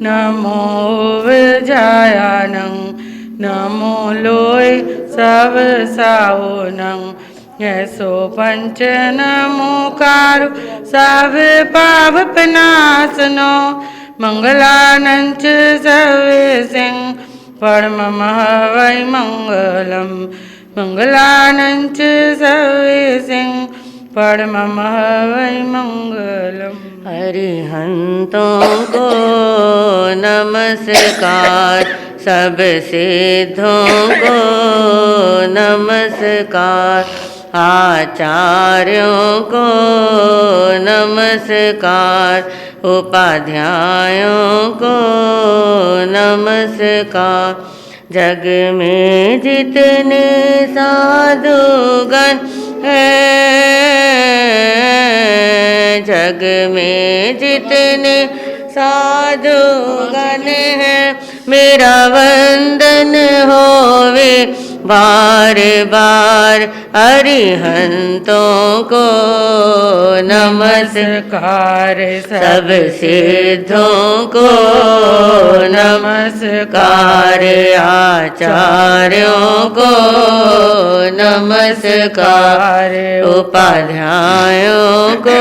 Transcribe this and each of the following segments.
नमो विजयानं नमो लोय सब साओनं ऐसो पंच नमोकारो सब पाप विनाशनो मंगलानंच सर्वे सिंह परमं वै मंगलम मंगलानंच सर्वे सिंह परमं वै मंगलम। अरिहंतों को नमस्कार, सब सिद्धों को नमस्कार, आचार्यों को नमस्कार, उपाध्यायों को नमस्कार। जग में जितने साधुगण हैं, जग में जितने साधुगण हैं, मेरा वंदन होवे बार बार। अरिहंतों को नमस्कार, सब सिद्धों को नमस्कार, आचार्यों को नमस्कार, उपाध्यायों को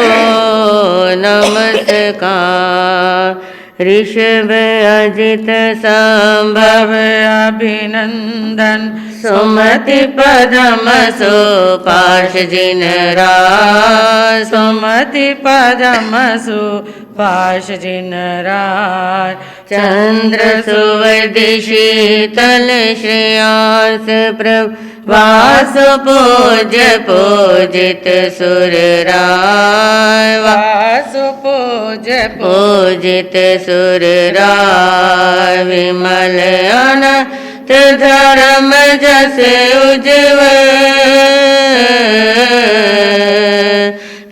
नमस्कार। ऋषभ अजित संभव अभिनंदन सुमति पदम सुपाश जिन राज, सुमति पदम सुपाश जिन राज। चंद्र सुवदि शीतल श्रेयांस प्रभ वास पूज्य पूजित सुर राय, वास पूज्य पूजित सुर राय। विमल अनंत धर्म जस उज्ज्वल,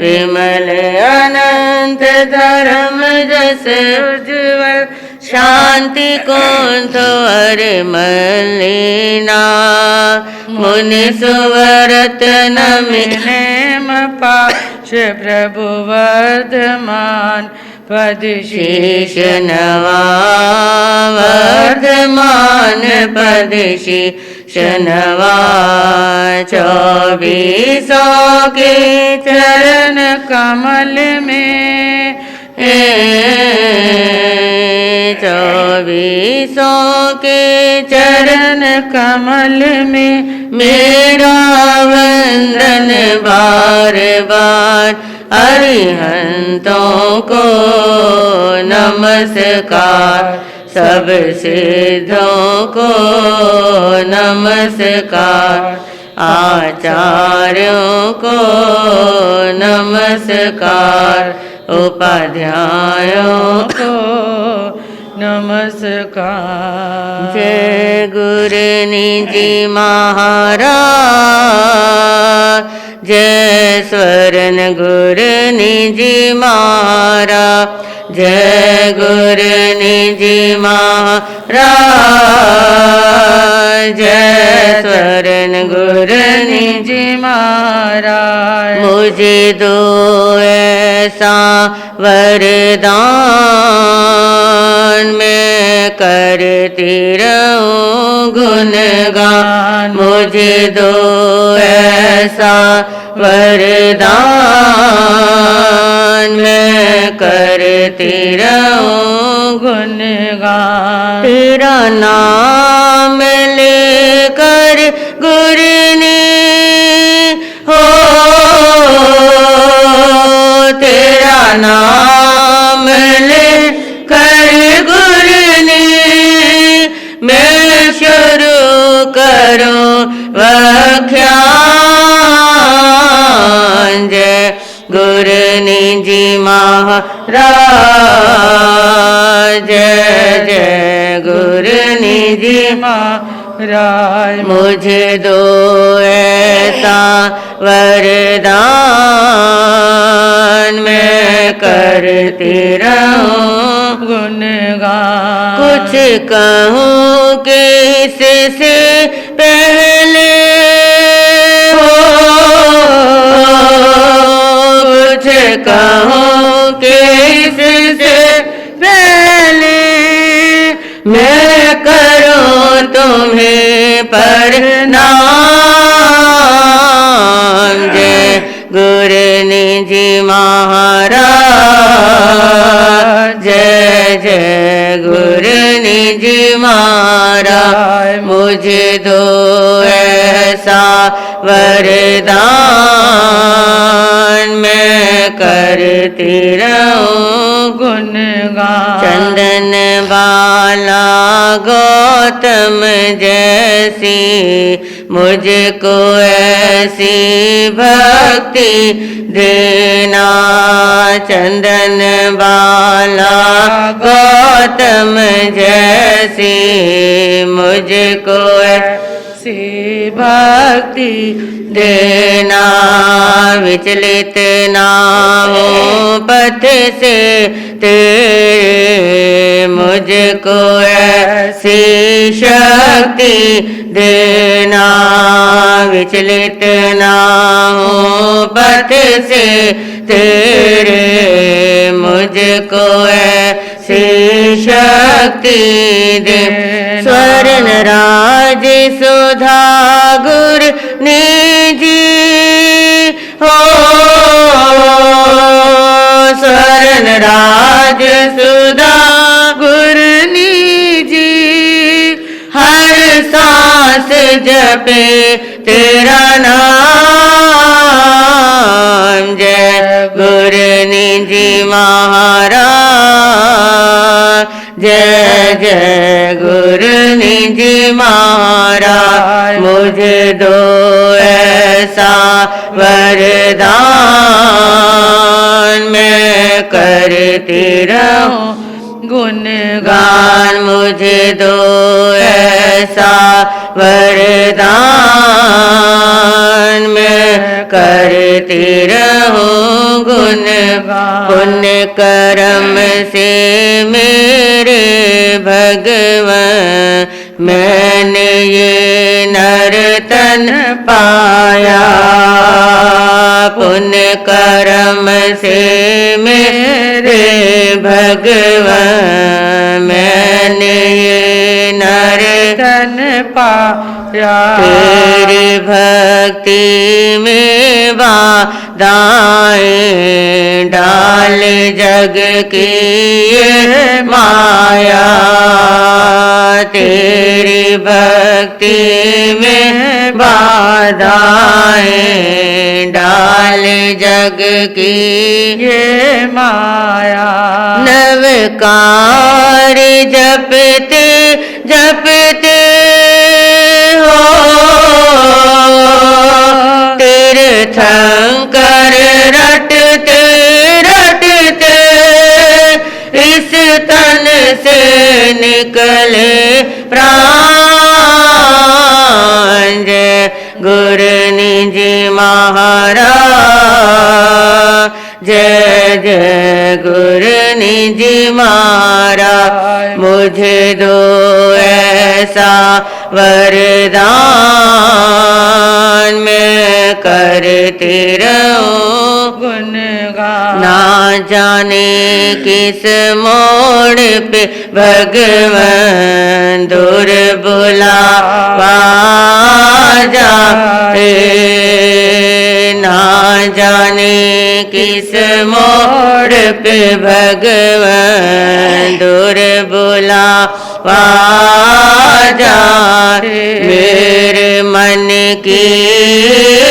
विमल अनंत धर्म जस उज्ज्वल। शांति कुंठ और मलिना मुनि सुवरत नमिनेम पाश प्रभु वर्धमान पद शीश नवा, वर्धमान पद शीश नवा। 2400 के चरण कमल में 2400 के चरण कमल में मेरा वंदन बार बार। अरिहंतों को नमस्कार, सब सिद्धों को नमस्कार, आचार्यों को नमस्कार, उपाध्यायों को नमस्कार। जय गुरु निजी महाराज, जय स्वर्ण गुरु निजी महाराज, जय गुरु निजी महाराज, जय स्वर्ण गुरु निजी महाराज। मुझे दो ऐसा वरदान, मैं करती रहूं गुणगान। मुझे दो ऐसा वरदान, मैं करती रहूं गुणगान। तेरा नाम लेकर गुरनी हो, तेरा नाम लेकर गुरनी मैं शुरू करूं व्याख्यान। जय गुरु निजी महाराज, जय जय गुरु निजी महाराज। मुझे दो ऐसा वरदान, मैं करती रहूं गुणगान। कुछ कहूँ किससे पहले हो, कुछ कहूँ किससे पहले मैं करूं तुम्हें प्रणाम। जय गुरु निज महाराज, जय जय गुरु निज महाराज। मुझे दो ऐसा वरदान, मैं करती रहूं गुणगान। चंदन बाला गौतम जैसी मुझको ऐसी भक्ति देना। चंदन बाला गौतम जैसी मुझको ऐसी भक्ति देना। विचलित ना हो पथ से तेरे, मुझको ऐसी शक्ति देना। विचलित ना हो पथ से तेरे, मुझको ऐसी शक्ति दे। स्वर्ण राज सुधा गुर निजी हो, स्वर्ण राज सुधा गुर निजी। हर सांस जपे तेरा नाम। जय गुरु निजी महाराज, जय जय गुरु निजी महाराज। मुझे दो ऐसा वरदान, मैं करती रहूं गुणगान। मुझे दो ऐसा वरदान, मैं करती रहूं गुणगान। पुण्य कर्म से मेरे भगवान, मैंने ये नर्तन पाया। पुण्य कर्म से मेरे भगवान, मैंने ये नर्तन पाया। तेरी भक्ति में बाधाएं डाल जग की ये माया। तेरी भक्ति में बाधाएं डाल जग की ये माया। नवकार जपते जपते हो, तीर्थंकर रटते रटते इस तन से निकले प्राण। जय गुरु निजी महाराज, जय जय गुरु निजी महाराज। मुझे दो ऐसा वरदान, मैं करती रहूं गुणगान। ना जाने किस मोड़ पे भगवान दूर बुलावा जाए। ना जाने किस मोड़ पे भगवान दूर बुलावा जाए। मेरे मन की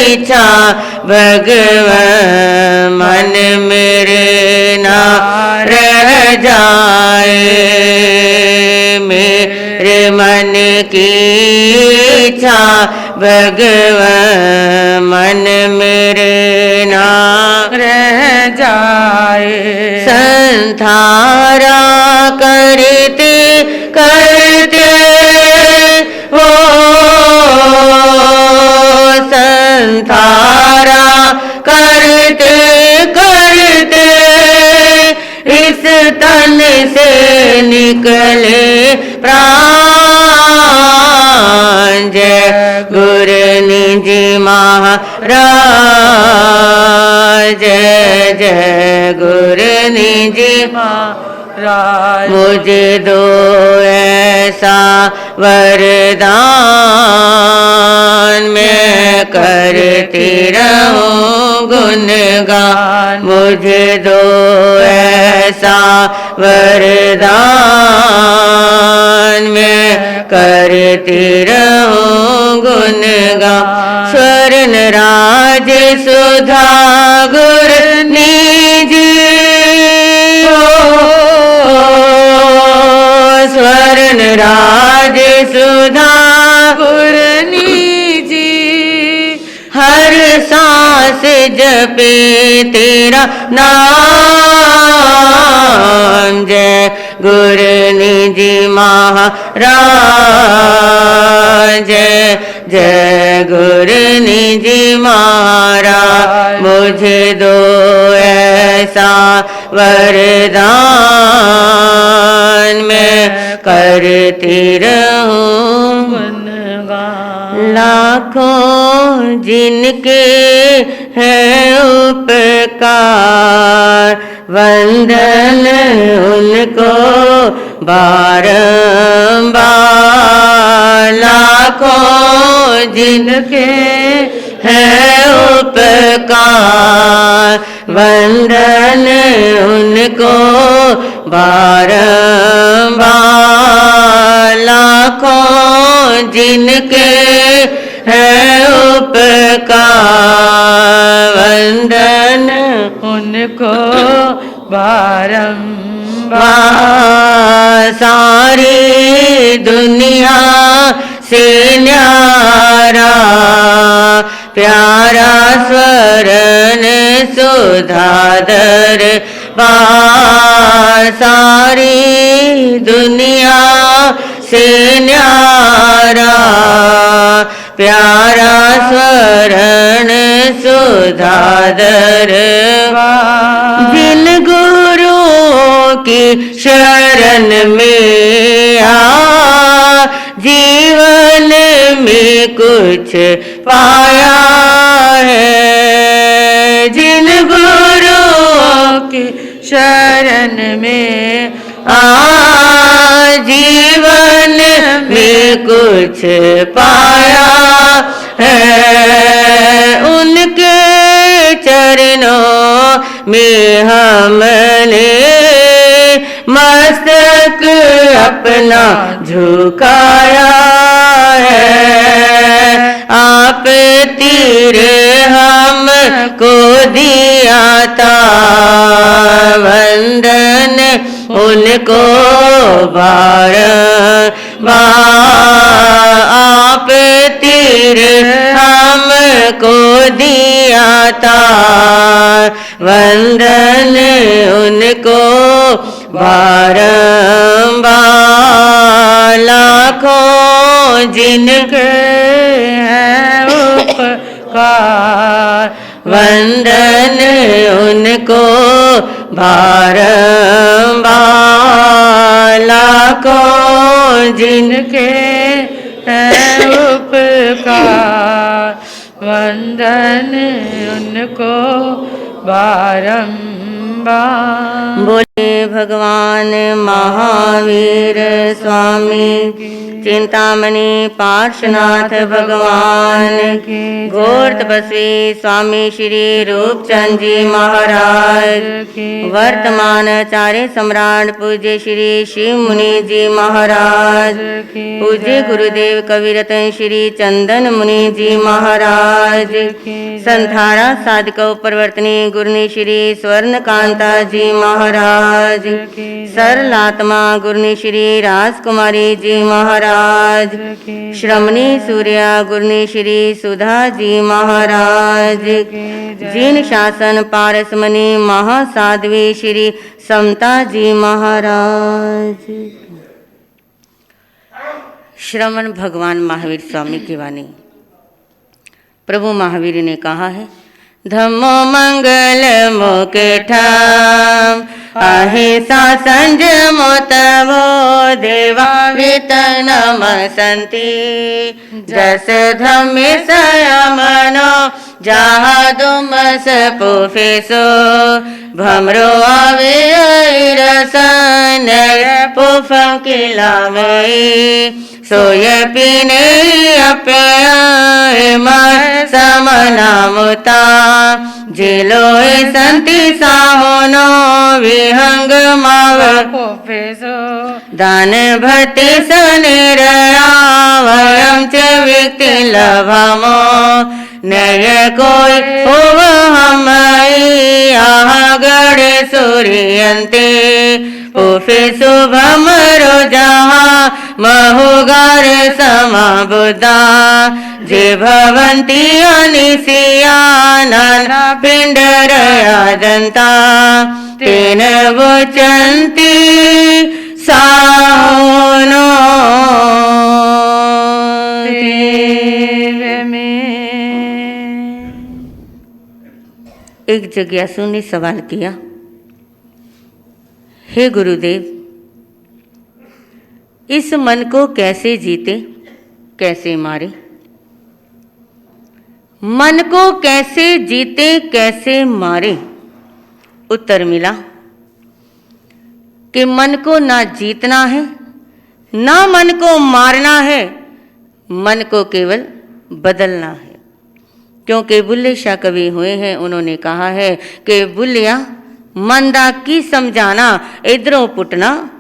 इच्छा भगवान मन मेरे ना रह जाए। मेरे मन की इच्छा भगवान मन मेरे ना रह जाए। संधारा करते करते हो, संधारा करते करते इस तन से निकले प्राण। जय गुरु निजी महाराज, जय जय गुरु निजी महाराज। राज मुझे दो ऐसा वरदान, मैं करती रहूं गुणगान। मुझे दो ऐसा वरदान, मैं करती रहूं गुणगान। स्वर्ण राज सुधा गुर निजी हो, स्वर्ण राज सुधा गुर निजी। हर सांस जपे तेरा नाम, जय गुरु निजी महाराज, जय जय गुरु निजी महाराज। मुझे दो ऐसा वरदान, मैं करती रहूं गुणगान। लाखों जिनके हैं उपकार, वंदन उनको बारंबार। लाखों जिनके हैं उपकार, वंदन उनको बारंबार। लाखों जिनके हैं उपकार, वंदन उनको बारंबार। सारी दुनिया से न्यारा प्यारा स्वरण सुधादर बार। सारी दुनिया से न्यारा प्यारा स्वरण सुधादर बार। जिन गुरुओं की शरण में आ, जीवन में कुछ पाया है। जिन गुरुओं की शरण में आ, जीवन में कुछ पाया है। उनके चरणों में हमने मस्तक अपना झुकाया है। आप तीर हमको दिया था, वंदन उनको बारंबार। आप तीर हमको दिया था, वंदन उनको बारंबार। लाखों जिनके हैं उपकार, वंदन उनको बारंबार। लाखों जिनके हैं उपकार, वंदन उनको बारंबार। बोले भगवान महावीर स्वामी, चिंतामणि पार्श्वनाथ भगवान की, घोर तपस्वी स्वामी श्री रूपचंद जी महाराज की, वर्तमान आचार्य सम्राट पूज्य श्री शिव मुनि जी महाराज की, पूज्य गुरुदेव कविरत्न श्री चंदन मुनि जी महाराज की, संधारा साधक प्रवर्तनी गुरुनी श्री स्वर्ण कांता जी महाराज की, सरलात्मा गुरुनी श्री राजकुमारी जी महाराज की, श्रमणी सूर्या गुरुनी श्री सुधा जी महाराज की, जिन शासन पारसमणि महासाध्वी श्री समता जी महाराज। श्रवण भगवान महावीर स्वामी की वाणी। प्रभु महावीर ने कहा है, धम्मो मंगल मुकुटम अहिंसा संयमो तवो देवा नमसन्ति जस धम्मे संयमनो जाहादुमस पुफेसो भमरो आवे रसन पुफं किलामयी सोय पीने अप्याय समनामुता जिलो संति साहोनो विहंग माव दान भट्टि सनिरया वयं च व्यक्ति लभमो नय कोई होव हमई आगड़ सूर्यन्ते पुफे शुभमरो जहाँ महुगार समाबुदा जे भवन्ति अनिसियानन पिण्डरयादन्ता तेन वचन्ति साहोनो एक जिज्ञासु ने सवाल किया, हे गुरुदेव, इस मन को कैसे जीते, कैसे मारे? मन को कैसे जीते, कैसे मारे? उत्तर मिला कि मन को ना जीतना है, ना मन को मारना है, मन को केवल बदलना है। क्योंकि बुल्ले शाह कवि हुए हैं, उन्होंने कहा है कि बुल्लिया मन दा की समझाना इधरों पुटना,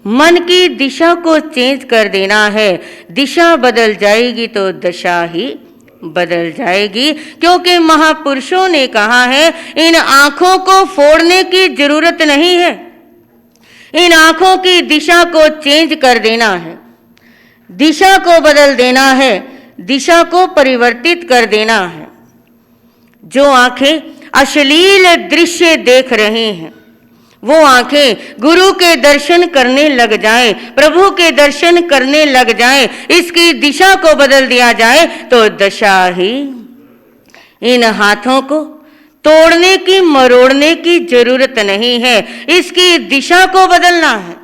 मन की दिशा को चेंज कर देना है। दिशा बदल जाएगी तो दशा ही बदल जाएगी। क्योंकि महापुरुषों ने कहा है इन आंखों को फोड़ने की जरूरत नहीं है, इन आंखों की दिशा को चेंज कर देना है, दिशा को बदल देना है, दिशा को परिवर्तित कर देना है। जो आंखें अश्लील दृश्य देख रहे हैं, वो आंखें गुरु के दर्शन करने लग जाएं, प्रभु के दर्शन करने लग जाएं, इसकी दिशा को बदल दिया जाए तो दशा ही। इन हाथों को तोड़ने की मरोड़ने की जरूरत नहीं है, इसकी दिशा को बदलना है।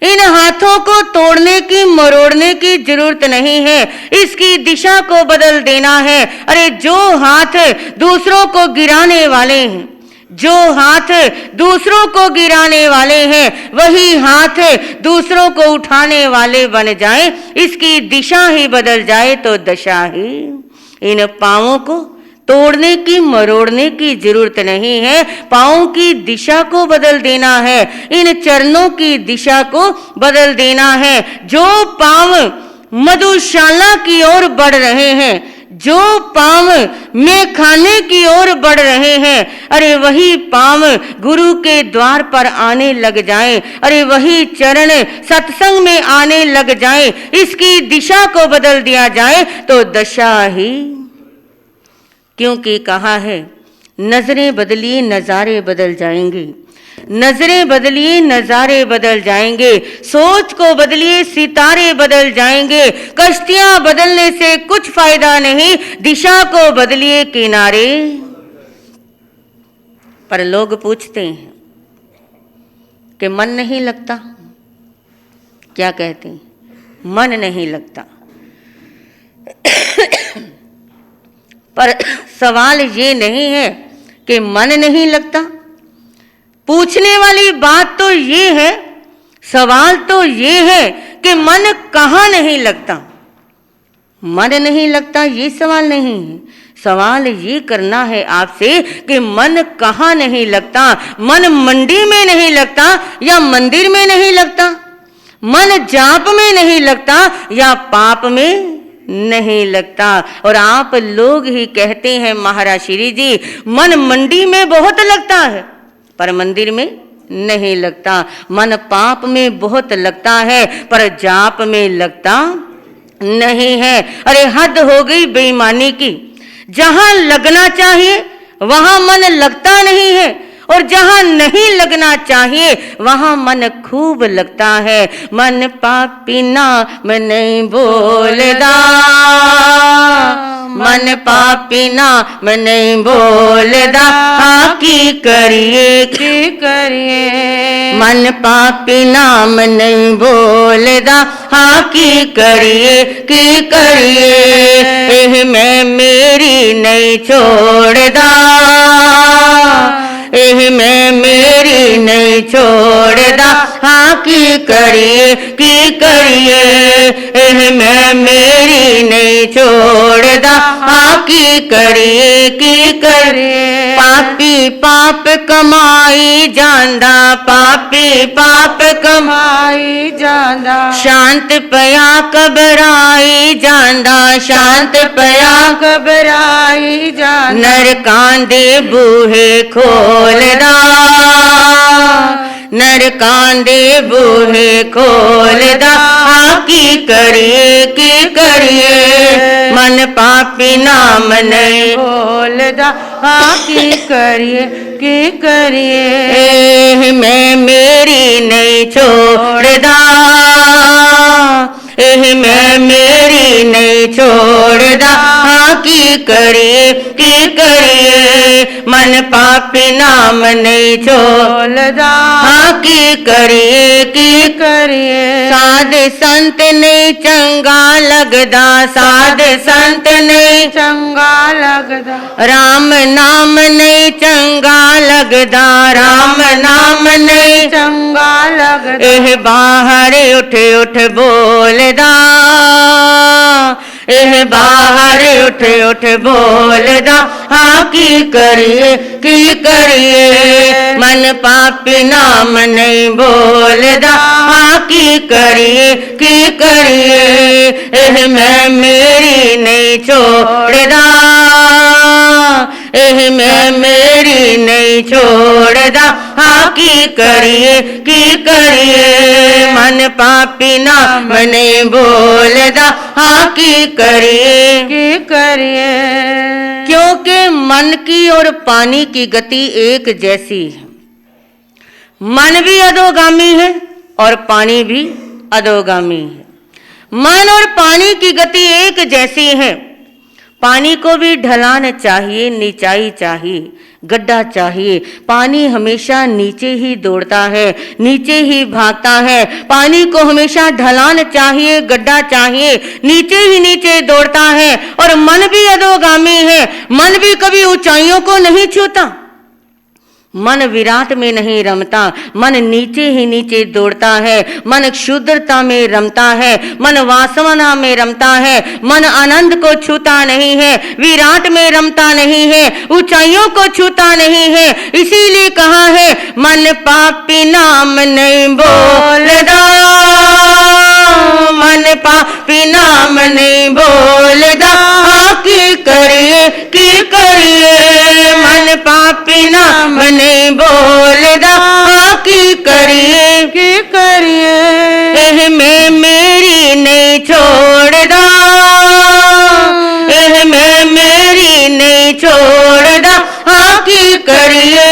इन हाथों को तोड़ने की मरोड़ने की जरूरत नहीं है, इसकी दिशा को बदल देना है। अरे जो हाथ दूसरों को गिराने वाले हैं, जो हाथ दूसरों को गिराने वाले हैं, वही हाथ दूसरों को उठाने वाले बन जाए, इसकी दिशा ही बदल जाए तो दशा ही। इन पांवों को तोड़ने की मरोड़ने की जरूरत नहीं है, पांवों की दिशा को बदल देना है, इन चरणों की दिशा को बदल देना है। जो पांव मधुशाला की ओर बढ़ रहे हैं, जो पांव में खाने की ओर बढ़ रहे हैं, अरे वही पांव गुरु के द्वार पर आने लग जाए, अरे वही चरण सत्संग में आने लग जाए, इसकी दिशा को बदल दिया जाए तो दशा ही। क्योंकि कहा है नजरें बदलिए नजारे बदल जाएंगे, नजरें बदलिए नजारे बदल जाएंगे, सोच को बदलिए सितारे बदल जाएंगे। कश्तियां बदलने से कुछ फायदा नहीं, दिशा को बदलिए किनारे। पर लोग पूछते हैं कि मन नहीं लगता, क्या कहते हैं? मन नहीं लगता। पर सवाल ये नहीं है कि मन नहीं लगता, पूछने वाली बात तो ये है, सवाल तो ये है कि मन कहाँ नहीं लगता। मन नहीं लगता ये सवाल नहीं है, सवाल ये करना है आपसे कि मन कहाँ नहीं लगता। मन मंडी में नहीं लगता या मंदिर में नहीं लगता, मन जाप में नहीं लगता या पाप में नहीं लगता। और आप लोग ही कहते हैं महाराज श्री जी, मन मंडी में बहुत लगता है पर मंदिर में नहीं लगता, मन पाप में बहुत लगता है पर जाप में लगता नहीं है। अरे हद हो गई बेईमानी की, जहां लगना चाहिए वहां मन लगता नहीं है, और जहां नहीं लगना चाहिए वहां मन खूब लगता है। मन पापी नाम नहीं बोलदा, मन पापी नाम नहीं बोलदा, हाँ की करिए की करिए। मन पापी नाम नहीं बोलदा, हाँ की करिए एह मैं मेरी नहीं छोड़दा, एह मैं मेरी नहीं छोड़दा, हाँ की करिए एह मैं मेरी नहीं छोड़दा, हाँ की करिए पापी पाप कमाई जांदा, पापी पाप कमाई जांदा, शांत पया घबराई जांदा, शांत पया घबराई जांदा, नरकां दे बूहे खोलदा, नरकां दे बूहे खोलदा, हाँ की करिए मन पापी नाम नहीं बोलदा, हाँ की करिए एह मैं मेरी नहीं छोड़दा, एह मैं मेरी नहीं छोड़दा, हाँ की करिए मन पापी नाम नहीं छोड़दा, हाँ की करिए साध संत नहीं चंगा लगदा, साध संत नहीं चंगा लगदा, राम नाम नहीं चंगा लगदा, राम नाम नहीं चंगा लगदा, एह बाहर उठ उठ बोलदा, एह बाहर उठ बोलदा, हाँ की करिए मन पापी नाम नहीं बोलदा, हाँ की करिए एह मैं मेरी नहीं छोड़दा, एह मैं मेरी नहीं छोड़दा, हाँ की करिए मन पापी नाम नहीं बोलदा, हाँ की करिए क्योंकि मन की और पानी की गति एक जैसी है। मन भी अधोगामी है और पानी भी अधोगामी है। मन और पानी की गति एक जैसी है। पानी को भी ढलान चाहिए, निचाई चाहिए, गड्ढा चाहिए। पानी हमेशा नीचे ही दौड़ता है, नीचे ही भागता है। पानी को हमेशा ढलान चाहिए, गड्ढा चाहिए, नीचे ही नीचे दौड़ता है। और मन भी अधोगामी है। मन भी कभी ऊंचाइयों को नहीं छूता। मन विराट में नहीं रमता, मन नीचे ही नीचे दौड़ता है। मन क्षुद्रता में रमता है, मन वासना में रमता है। मन आनंद को छूता नहीं है, विराट में रमता नहीं है, ऊंचाइयों को छूता नहीं है। इसीलिए कहा है मन पापी नाम नहीं बोलदा, मन पापी नाम नहीं बोलदा, की करिए मन पापी नाम नहीं बोलदा, की करिए एह मैं मेरी नहीं छोड़दा, एह मैं मेरी नहीं छोड़दा, की करिए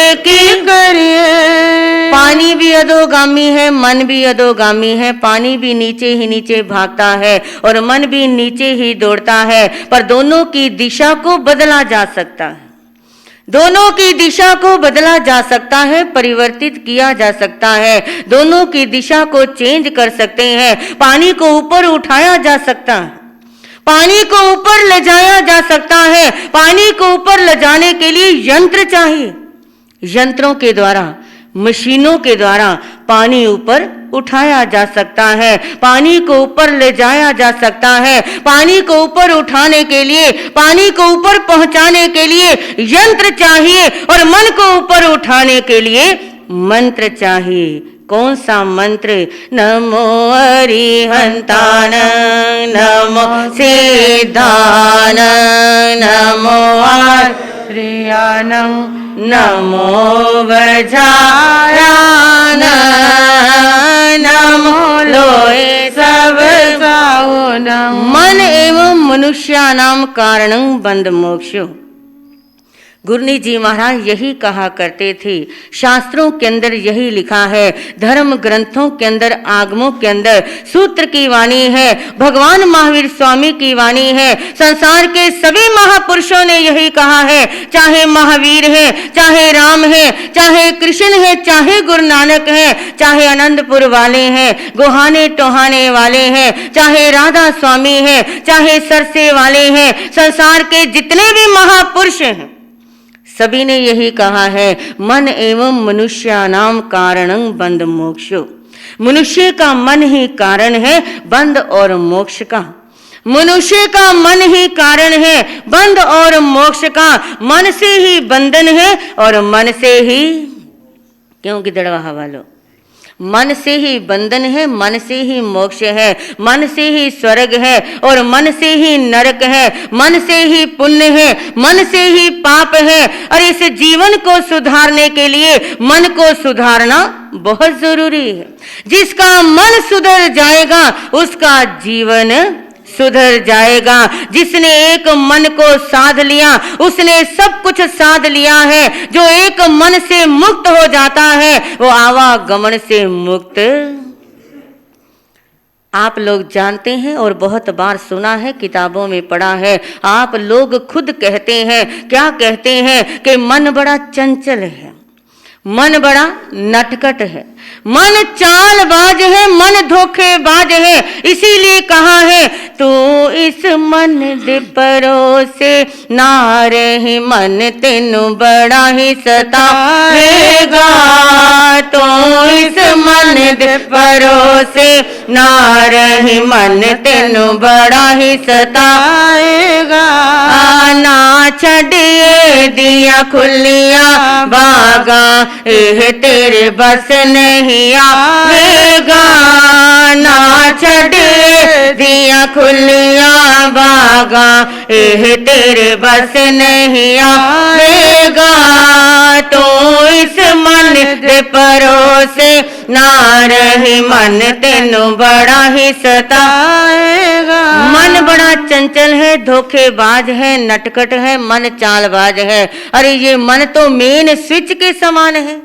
पानी भी अधोगामी है, मन भी अधोगामी है। पानी भी नीचे ही नीचे भागता है और मन भी नीचे ही दौड़ता है। पर दोनों की दिशा को बदला जा सकता है, दोनों की दिशा को बदला जा सकता है, परिवर्तित किया जा सकता है। दोनों की दिशा को चेंज कर सकते हैं। पानी को ऊपर उठाया जा सकता है, पानी को ऊपर ले जाया जा सकता है। पानी को ऊपर ले जाने के लिए यंत्र चाहिए। यंत्रों के द्वारा, मशीनों के द्वारा पानी ऊपर उठाया जा सकता है, पानी को ऊपर ले जाया जा सकता है। पानी को ऊपर उठाने के लिए, पानी को ऊपर पहुंचाने के लिए यंत्र चाहिए और मन को ऊपर उठाने के लिए मंत्र चाहिए। कौन सा मंत्र? नमो अरिहंतान, नमो सिद्धान, नमो आर्यानं, नमो वज्रायान, नमो लोए सब साहुनं। मन एवं मनुष्याणां कारणं बंध मोक्षो। गुरनी जी महाराज यही कहा करते थे, शास्त्रों के अंदर यही लिखा है, धर्म ग्रंथों के अंदर, आगमों के अंदर सूत्र की वाणी है, भगवान महावीर स्वामी की वाणी है। संसार के सभी महापुरुषों ने यही कहा है, चाहे महावीर है, चाहे राम है, चाहे कृष्ण है, चाहे गुरु नानक है, चाहे आनंदपुर वाले हैं, गोहाने टोहाने वाले हैं, चाहे राधा स्वामी है, चाहे सरसे वाले हैं, संसार के जितने भी महापुरुष हैं सभी ने यही कहा है, मन एवं मनुष्यानाम कारणं बंध मोक्षो। मनुष्य का मन ही कारण है बंध और मोक्ष का। मनुष्य का मन ही कारण है बंध और मोक्ष का। मन से ही बंधन है और मन से ही, क्यों गिदड़वा वालों, मन से ही बंधन है, मन से ही मोक्ष है, मन से ही स्वर्ग है और मन से ही नरक है, मन से ही पुण्य है, मन से ही पाप है। और इस जीवन को सुधारने के लिए मन को सुधारना बहुत जरूरी है। जिसका मन सुधर जाएगा उसका जीवन सुधर जाएगा। जिसने एक मन को साध लिया उसने सब कुछ साध लिया है। जो एक मन से मुक्त हो जाता है वो आवागमन से मुक्त। आप लोग जानते हैं और बहुत बार सुना है, किताबों में पढ़ा है, आप लोग खुद कहते हैं, क्या कहते हैं कि मन बड़ा चंचल है, मन बड़ा नटखट है, मन चालबाज है, मन धोखेबाज है। इसीलिए कहा है, तू इस मन दे परोसे ना रहे मन तेनु बड़ा ही सतावेगा। तू इस मन दे परोसे ना रहे मन तेनु बड़ा ही सतावेगा। आना छड़िए दिया खुलिया बागा, एह तेरे बस नहीं आवेगा। ना छड़े दिया खुलिया बागा, एह तेरे बस नहीं आवेगा। तो इस मन दे परोसे ना रही मन तेनु बड़ा ही सताएगा। मन बड़ा चंचल है, धोखेबाज है, नटखट है, मन चालबाज है। अरे ये मन तो मेन स्विच के समान है,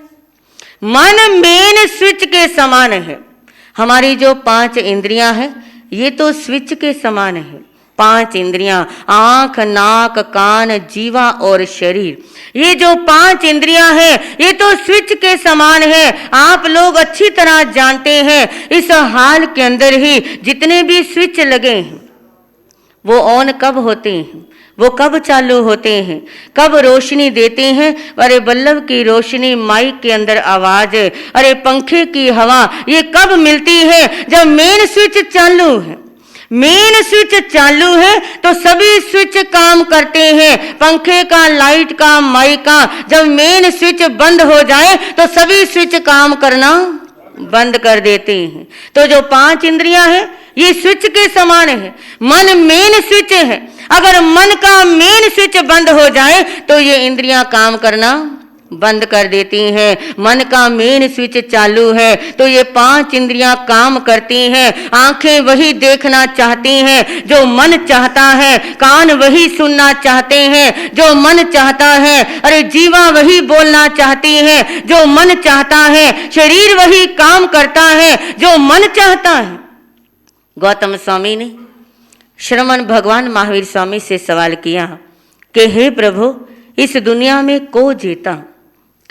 मन मेन स्विच के समान है। हमारी जो 5 इंद्रियां हैं ये तो स्विच के समान है। 5 इंद्रियां, आंख, नाक, कान, जीवा और शरीर, ये जो 5 इंद्रियां हैं ये तो स्विच के समान है। आप लोग अच्छी तरह जानते हैं, इस हाल के अंदर ही जितने भी स्विच लगे हैं वो ऑन कब होते हैं, वो कब चालू होते हैं, कब रोशनी देते हैं। अरे बल्लभ की रोशनी, माइक के अंदर आवाज, अरे पंखे की हवा, ये कब मिलती है? जब मेन स्विच चालू है। मेन स्विच चालू है तो सभी स्विच काम करते हैं, पंखे का, लाइट का, माइक का। जब मेन स्विच बंद हो जाए तो सभी स्विच काम करना बंद कर देते हैं। तो जो 5 इंद्रियां हैं ये स्विच के समान है। मन मेन स्विच है, अगर मन का मेन स्विच बंद हो जाए तो ये इंद्रियां काम करना बंद कर देती हैं। मन का मेन स्विच चालू है तो ये 5 इंद्रियां काम करती हैं। आंखें वही देखना चाहती हैं जो मन चाहता है, कान वही सुनना चाहते हैं जो मन चाहता है, अरे जीवा वही बोलना चाहती है जो मन चाहता है, शरीर वही काम करता है जो मन चाहता है। गौतम स्वामी ने श्रमण भगवान महावीर स्वामी से सवाल किया कि हे प्रभु, इस दुनिया में को जीता?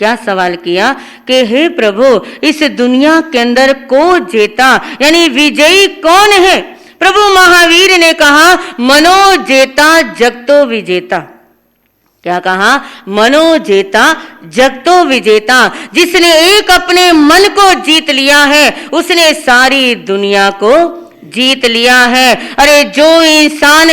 क्या सवाल किया कि हे प्रभु, इस दुनिया के अंदर को जीता, यानी विजयी कौन है? प्रभु महावीर ने कहा, मनो जेता जगतो विजेता। क्या कहा? मनो जेता जगतो विजेता। जिसने एक अपने मन को जीत लिया है उसने सारी दुनिया को जीत लिया है। अरे जो इंसान,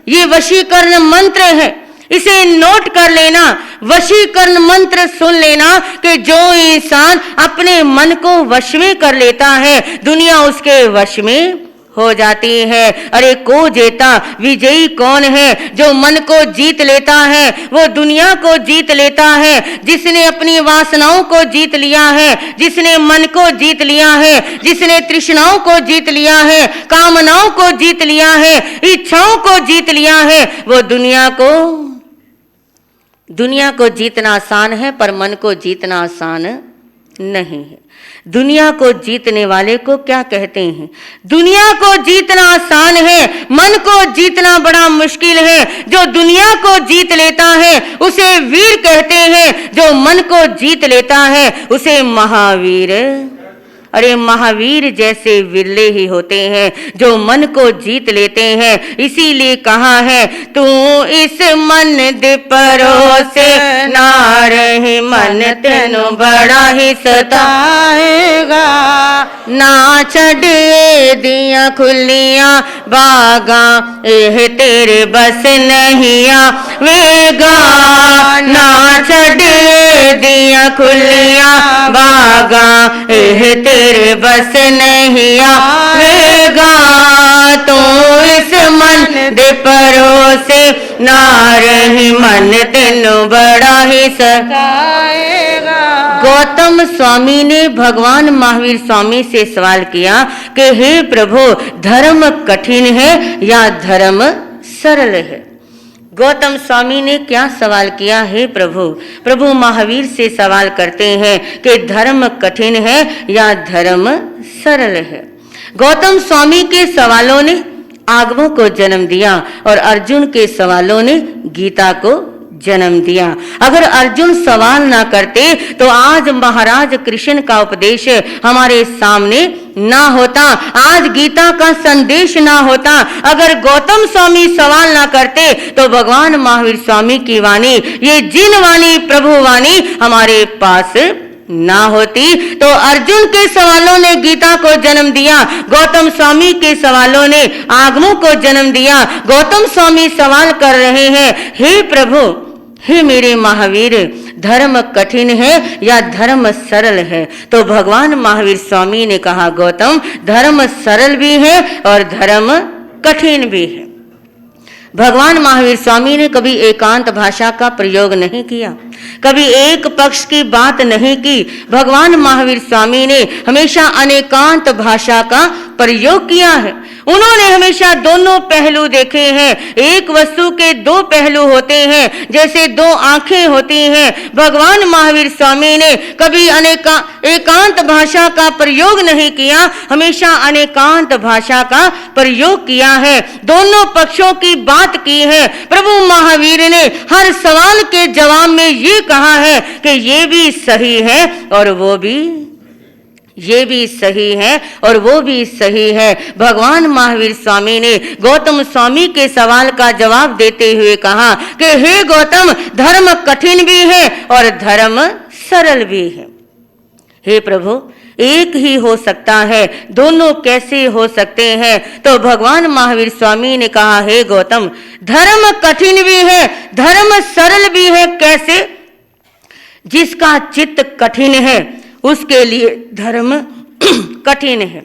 ये वशीकरण मंत्र है, इसे नोट कर लेना, वशीकरण मंत्र सुन लेना कि जो इंसान अपने मन को वश में कर लेता है दुनिया उसके वश में हो जाती है। अरे को जेता, विजयी कौन है? जो मन को जीत लेता है वो दुनिया को जीत लेता है। जिसने अपनी वासनाओं को जीत लिया है, जिसने मन को जीत लिया है, जिसने तृष्णाओं को जीत लिया है, कामनाओं को जीत लिया है, इच्छाओं को जीत लिया है, वो दुनिया को दुनिया को जीतना आसान है पर मन को जीतना आसान नहीं है। दुनिया को जीतने वाले को क्या कहते हैं? दुनिया को जीतना आसान है, मन को जीतना बड़ा मुश्किल है। जो दुनिया को जीत लेता है उसे वीर कहते हैं, जो मन को जीत लेता है उसे महावीर। अरे महावीर जैसे विरले ही होते हैं जो मन को जीत लेते हैं। इसीलिए कहा है तू इस मन दे परोसे ना रहे, मन तेनु बड़ा ही सताएगा। ना छड़े दिया खुलियां बागा, एह तेरे बस नहीं आवेगा। ना छड़े दिया खुलियां बागा, एह तेरे बस नहीं आवेगा। तो इस मन दे परोसे ना रही, मन तेनु बड़ा ही सताएगा। गौतम स्वामी ने भगवान महावीर स्वामी से सवाल किया कि हे प्रभु, धर्म कठिन है या धर्म सरल है? गौतम स्वामी ने क्या सवाल किया? हे प्रभु, प्रभु महावीर से सवाल करते हैं कि धर्म कठिन है या धर्म सरल है। गौतम स्वामी के सवालों ने आगमों को जन्म दिया और अर्जुन के सवालों ने गीता को जन्म दिया। अगर अर्जुन सवाल ना करते तो आज महाराज कृष्ण का उपदेश हमारे सामने ना होता, आज गीता का संदेश ना होता। अगर गौतम स्वामी सवाल ना करते तो भगवान महावीर स्वामी की वाणी, ये जिन वाणी प्रभु वाणी हमारे पास ना होती। तो अर्जुन के सवालों ने गीता को जन्म दिया, गौतम स्वामी के सवालों ने आगमों को जन्म दिया। गौतम स्वामी सवाल कर रहे हैं, हे प्रभु, हे मेरे महावीर, धर्म कठिन है या धर्म सरल है? तो भगवान महावीर स्वामी ने कहा, गौतम, धर्म सरल भी है और धर्म कठिन भी है। भगवान महावीर स्वामी ने कभी एकांत भाषा का प्रयोग नहीं किया, कभी एक पक्ष की बात नहीं की। भगवान महावीर स्वामी ने हमेशा अनेकांत भाषा का प्रयोग किया है। उन्होंने हमेशा दोनों पहलू देखे हैं। एक वस्तु के दो पहलू होते हैं, जैसे दो आंखें होती हैं। भगवान महावीर स्वामी ने कभी एकांत भाषा का प्रयोग नहीं किया, हमेशा अनेकांत भाषा का प्रयोग किया है। दोनों पक्षों की बात की है। प्रभु महावीर ने हर सवाल के जवाब में ये कहा है कि ये भी सही है और वो भी, ये भी सही है और वो भी सही है। भगवान महावीर स्वामी ने गौतम स्वामी के सवाल का जवाब देते हुए कहा कि हे गौतम, धर्म कठिन भी है और धर्म सरल भी है। हे प्रभु, एक ही हो सकता है, दोनों कैसे हो सकते हैं? तो भगवान महावीर स्वामी ने कहा, हे गौतम, धर्म कठिन भी है, धर्म सरल भी है। कैसे? जिसका चित्त कठिन है उसके लिए धर्म कठिन है,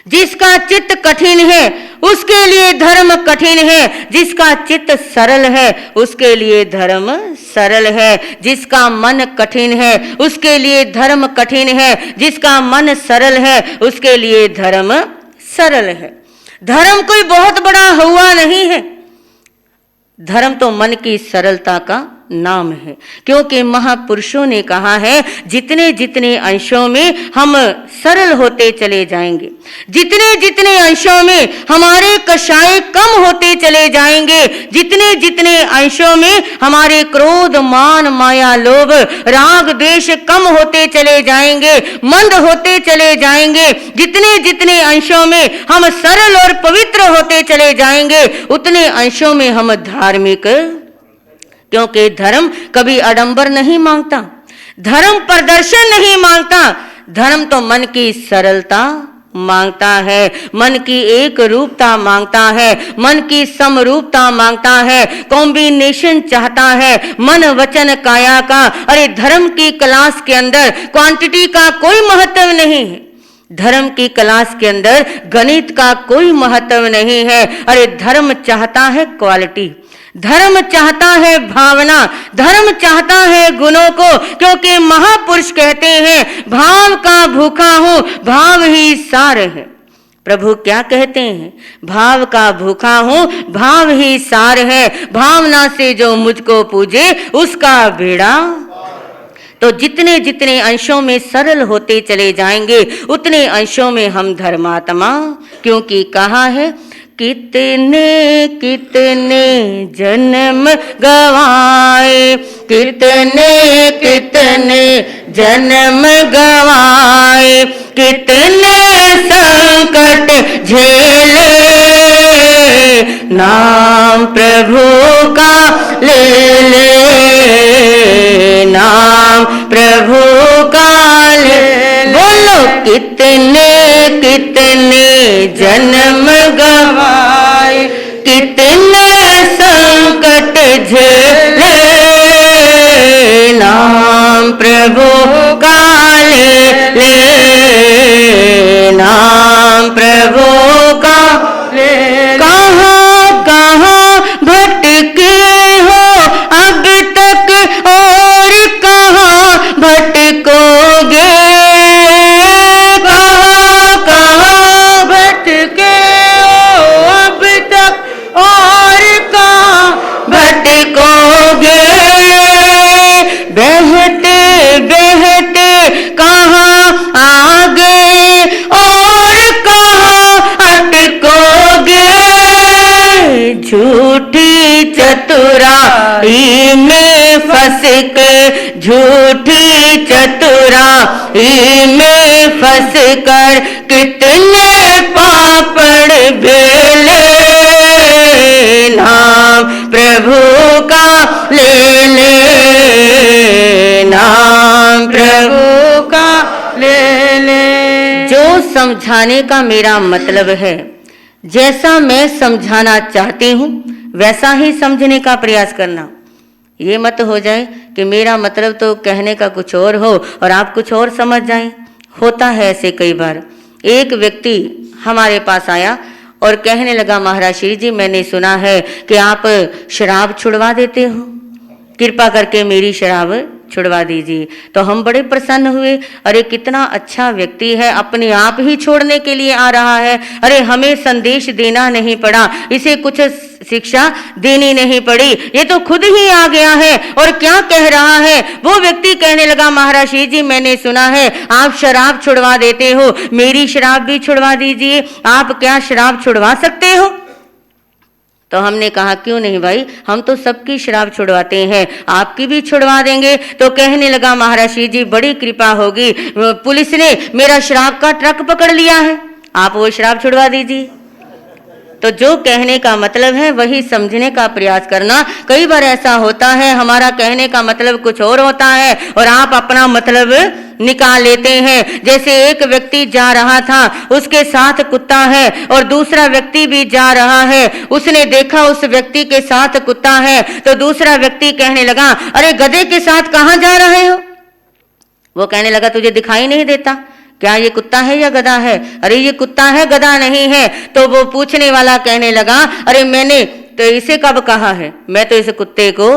जिसका चित्त कठिन है उसके लिए धर्म कठिन है, जिसका चित्त सरल है उसके लिए धर्म सरल है, जिसका मन कठिन है उसके लिए धर्म कठिन है, जिसका मन सरल है उसके लिए धर्म सरल है। धर्म कोई बहुत बड़ा हुआ नहीं है, धर्म तो मन की सरलता का नाम है। क्योंकि महापुरुषों ने कहा है, जितने जितने अंशों में हम सरल होते चले जाएंगे, जितने जितने अंशों में हमारे कषाय कम होते चले जाएंगे, जितने जितने अंशों में हमारे क्रोध, मान, माया, लोभ, राग, द्वेष कम होते चले जाएंगे, मंद होते चले जाएंगे, जितने जितने अंशों में हम सरल और पवित्र होते चले जाएंगे, उतने अंशों में हम धार्मिक। क्योंकि धर्म कभी आडंबर नहीं मांगता, धर्म प्रदर्शन नहीं मांगता, धर्म तो मन की सरलता मांगता है, मन की एक रूपता मांगता है, मन की समरूपता मांगता है, कॉम्बिनेशन चाहता है मन, वचन, काया का। अरे धर्म की क्लास के अंदर क्वांटिटी का कोई महत्व नहीं है, धर्म की क्लास के अंदर गणित का कोई महत्व नहीं है। अरे धर्म चाहता है क्वालिटी, धर्म चाहता है भावना, धर्म चाहता है गुणों को। क्योंकि महापुरुष कहते हैं, भाव का भूखा हूं, भाव ही सार है। प्रभु क्या कहते हैं, भाव का भूखा हूं, भाव ही सार है, भावना से जो मुझको पूजे उसका बेड़ा। तो जितने जितने अंशों में सरल होते चले जाएंगे उतने अंशों में हम धर्मात्मा, क्योंकि कहा है कितने कितने जन्म गवाए, कितने कितने जन्म गवाए, कितने संकट झेले, नाम प्रभु का ले ले, नाम प्रभु का ले। बोलो कितने कितने जन्म गवाए, कितने संकट झेले, नाम प्रभु का ले ले, नाम प्रभु का ले। कहाँ कहाँ भटके हो अब तक और कहाँ भटकोगे, कहाँ कहाँ भटके हो अब तक और कहाँ भटकोगे, बहते बहते कहाँ आगे और कहाँ अटकोगे, झूठी चतुराई में फंस के, झूठी चतुराई में फंस कर कितने पापड़ बेले, नाम प्रभु का ले ले, नाम प्रभु का ले ले। जो समझाने का मेरा मतलब है, जैसा मैं समझाना चाहती हूँ वैसा ही समझने का प्रयास करना। ये मत हो जाए कि मेरा मतलब तो कहने का कुछ और हो और आप कुछ और समझ जाएं। होता है ऐसे कई बार। एक व्यक्ति हमारे पास आया और कहने लगा, महाराज श्री जी मैंने सुना है कि आप शराब छुड़वा देते हो, कृपा करके मेरी शराब छुड़वा दीजिए। तो हम बड़े प्रसन्न हुए, अरे कितना अच्छा व्यक्ति है, अपने आप ही छोड़ने के लिए आ रहा है। अरे हमें संदेश देना नहीं पड़ा, इसे कुछ शिक्षा देनी नहीं पड़ी, ये तो खुद ही आ गया है और क्या कह रहा है। वो व्यक्ति कहने लगा, महाराज श्री जी मैंने सुना है आप शराब छुड़वा देते हो, मेरी शराब भी छुड़वा दीजिए, आप क्या शराब छुड़वा सकते हो। तो हमने कहा क्यों नहीं भाई, हम तो सबकी शराब छुड़वाते हैं, आपकी भी छुड़वा देंगे। तो कहने लगा, महाराज श्री जी बड़ी कृपा होगी, पुलिस ने मेरा शराब का ट्रक पकड़ लिया है, आप वो शराब छुड़वा दीजिए। तो जो कहने का मतलब है वही समझने का प्रयास करना। कई बार ऐसा होता है हमारा कहने का मतलब कुछ और होता है और आप अपना मतलब निकाल लेते हैं। जैसे एक व्यक्ति जा रहा था, उसके साथ कुत्ता है और दूसरा व्यक्ति भी जा रहा है, उसने देखा उस व्यक्ति के साथ कुत्ता है, तो दूसरा व्यक्ति कहने लगा, अरे गधे के साथ कहाँ जा रहे हो। वो कहने लगा, तुझे दिखाई नहीं देता क्या ये कुत्ता है या गधा है। अरे ये कुत्ता है, गधा नहीं है। तो वो पूछने वाला कहने लगा, अरे मैंने तो इसे कब कहा है, मैं तो इस कुत्ते को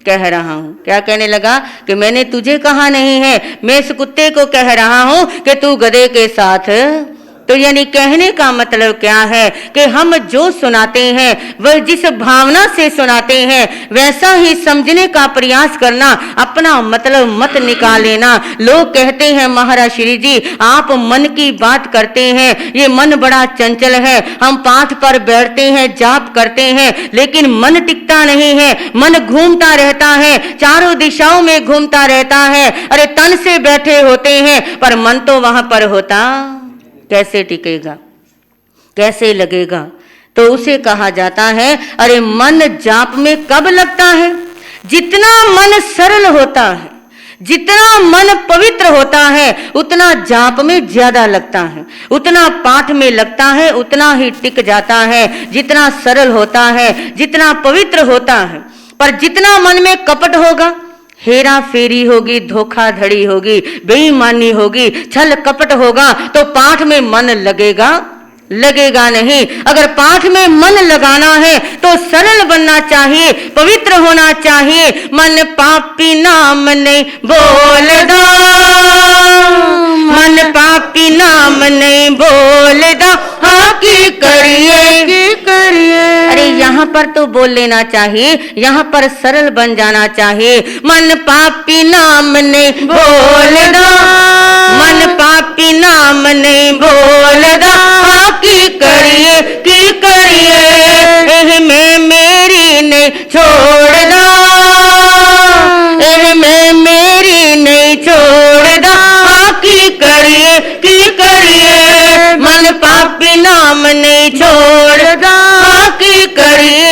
कह रहा हूं। क्या कहने लगा कि मैंने तुझे कहा नहीं है, मैं इस कुत्ते को कह रहा हूं कि तू गधे के साथ। तो यानी कहने का मतलब क्या है कि हम जो सुनाते हैं वह जिस भावना से सुनाते हैं वैसा ही समझने का प्रयास करना, अपना मतलब मत निकाल लेना। लोग कहते हैं, महाराज श्री जी आप मन की बात करते हैं, ये मन बड़ा चंचल है, हम पाठ पर बैठते हैं, जाप करते हैं, लेकिन मन टिकता नहीं है, मन घूमता रहता है, चारों दिशाओं में घूमता रहता है। अरे तन से बैठे होते हैं पर मन तो वहां पर होता, कैसे टिकेगा, कैसे लगेगा। तो उसे कहा जाता है, अरे मन जाप में कब लगता है, जितना मन सरल होता है, जितना मन पवित्र होता है उतना जाप में ज्यादा लगता है, उतना पाठ में लगता है, उतना ही टिक जाता है। जितना सरल होता है, जितना पवित्र होता है, पर जितना मन में कपट होगा, हेरा फेरी होगी, धोखाधड़ी होगी, बेईमानी होगी, छल कपट होगा, तो पाठ में मन लगेगा लगेगा नहीं। अगर पाठ में मन लगाना है तो सरल बनना चाहिए, पवित्र होना चाहिए। मन पापी नाम नहीं बोलदा, मन पापी नाम नहीं बोलदा, पर तो बोल लेना चाहिए, यहाँ पर सरल बन जाना चाहिए। मन पापी नाम नहीं बोलदा, मन पापी नाम नहीं बोलदा, की करिए मैं मेरी नहीं छोड़दा, मैं मेरी नहीं छोड़दा, की करिए मन पापी नाम नहीं छोड़दा, की करिए।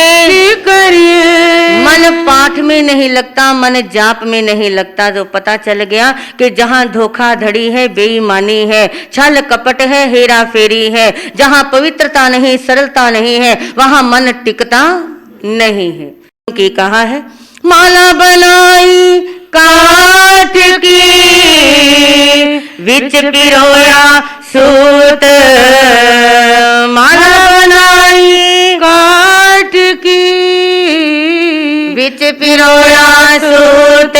मन पाठ में नहीं लगता, मन जाप में नहीं लगता, जो पता चल गया कि जहाँ धोखाधड़ी है, बेईमानी है, छल कपट है, हेरा फेरी है, जहाँ पवित्रता नहीं, सरलता नहीं है, वहाँ मन टिकता नहीं है। क्योंकि कहा है माला बनाई काठ की, विच पिरोया सूत, माला बनाई काठ की, विच पिरोया सूत,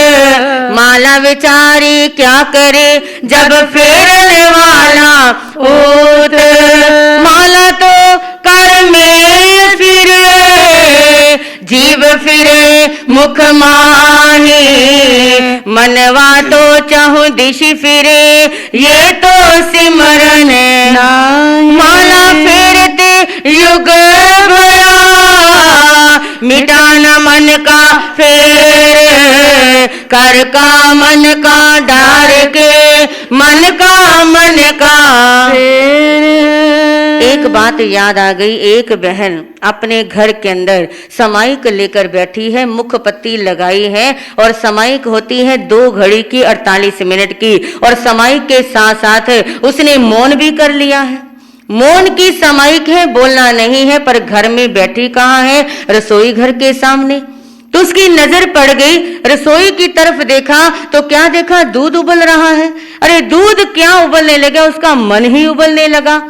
माला विचारी क्या करे जब फेरने वाला ऊत, माला तो कर में फिरे, जीव फिरे मुख माही, मनवा तो चाहूं दिश फिरे, ये तो सिमरन माला फेरते युग भरा, मिटाना मन का फेर, कर का मन का डार के, मन का फेर। एक बात याद आ गई, एक बहन अपने घर के अंदर समाइक लेकर बैठी है, मुख पत्ती लगाई है, और समाइक होती है 2 घड़ी की 48 मिनट की, और समाइक के साथ साथ उसने मौन भी कर लिया है। मौन की समाइक है, बोलना नहीं है, पर घर में बैठी कहाँ है? रसोई घर के सामने। तो उसकी नजर पड़ गई, रसोई की तरफ देखा तो क्या देखा? दूध उबल रहा है। अरे दूध क्या उबलने लगा? उसका मन ही उबलने लगा।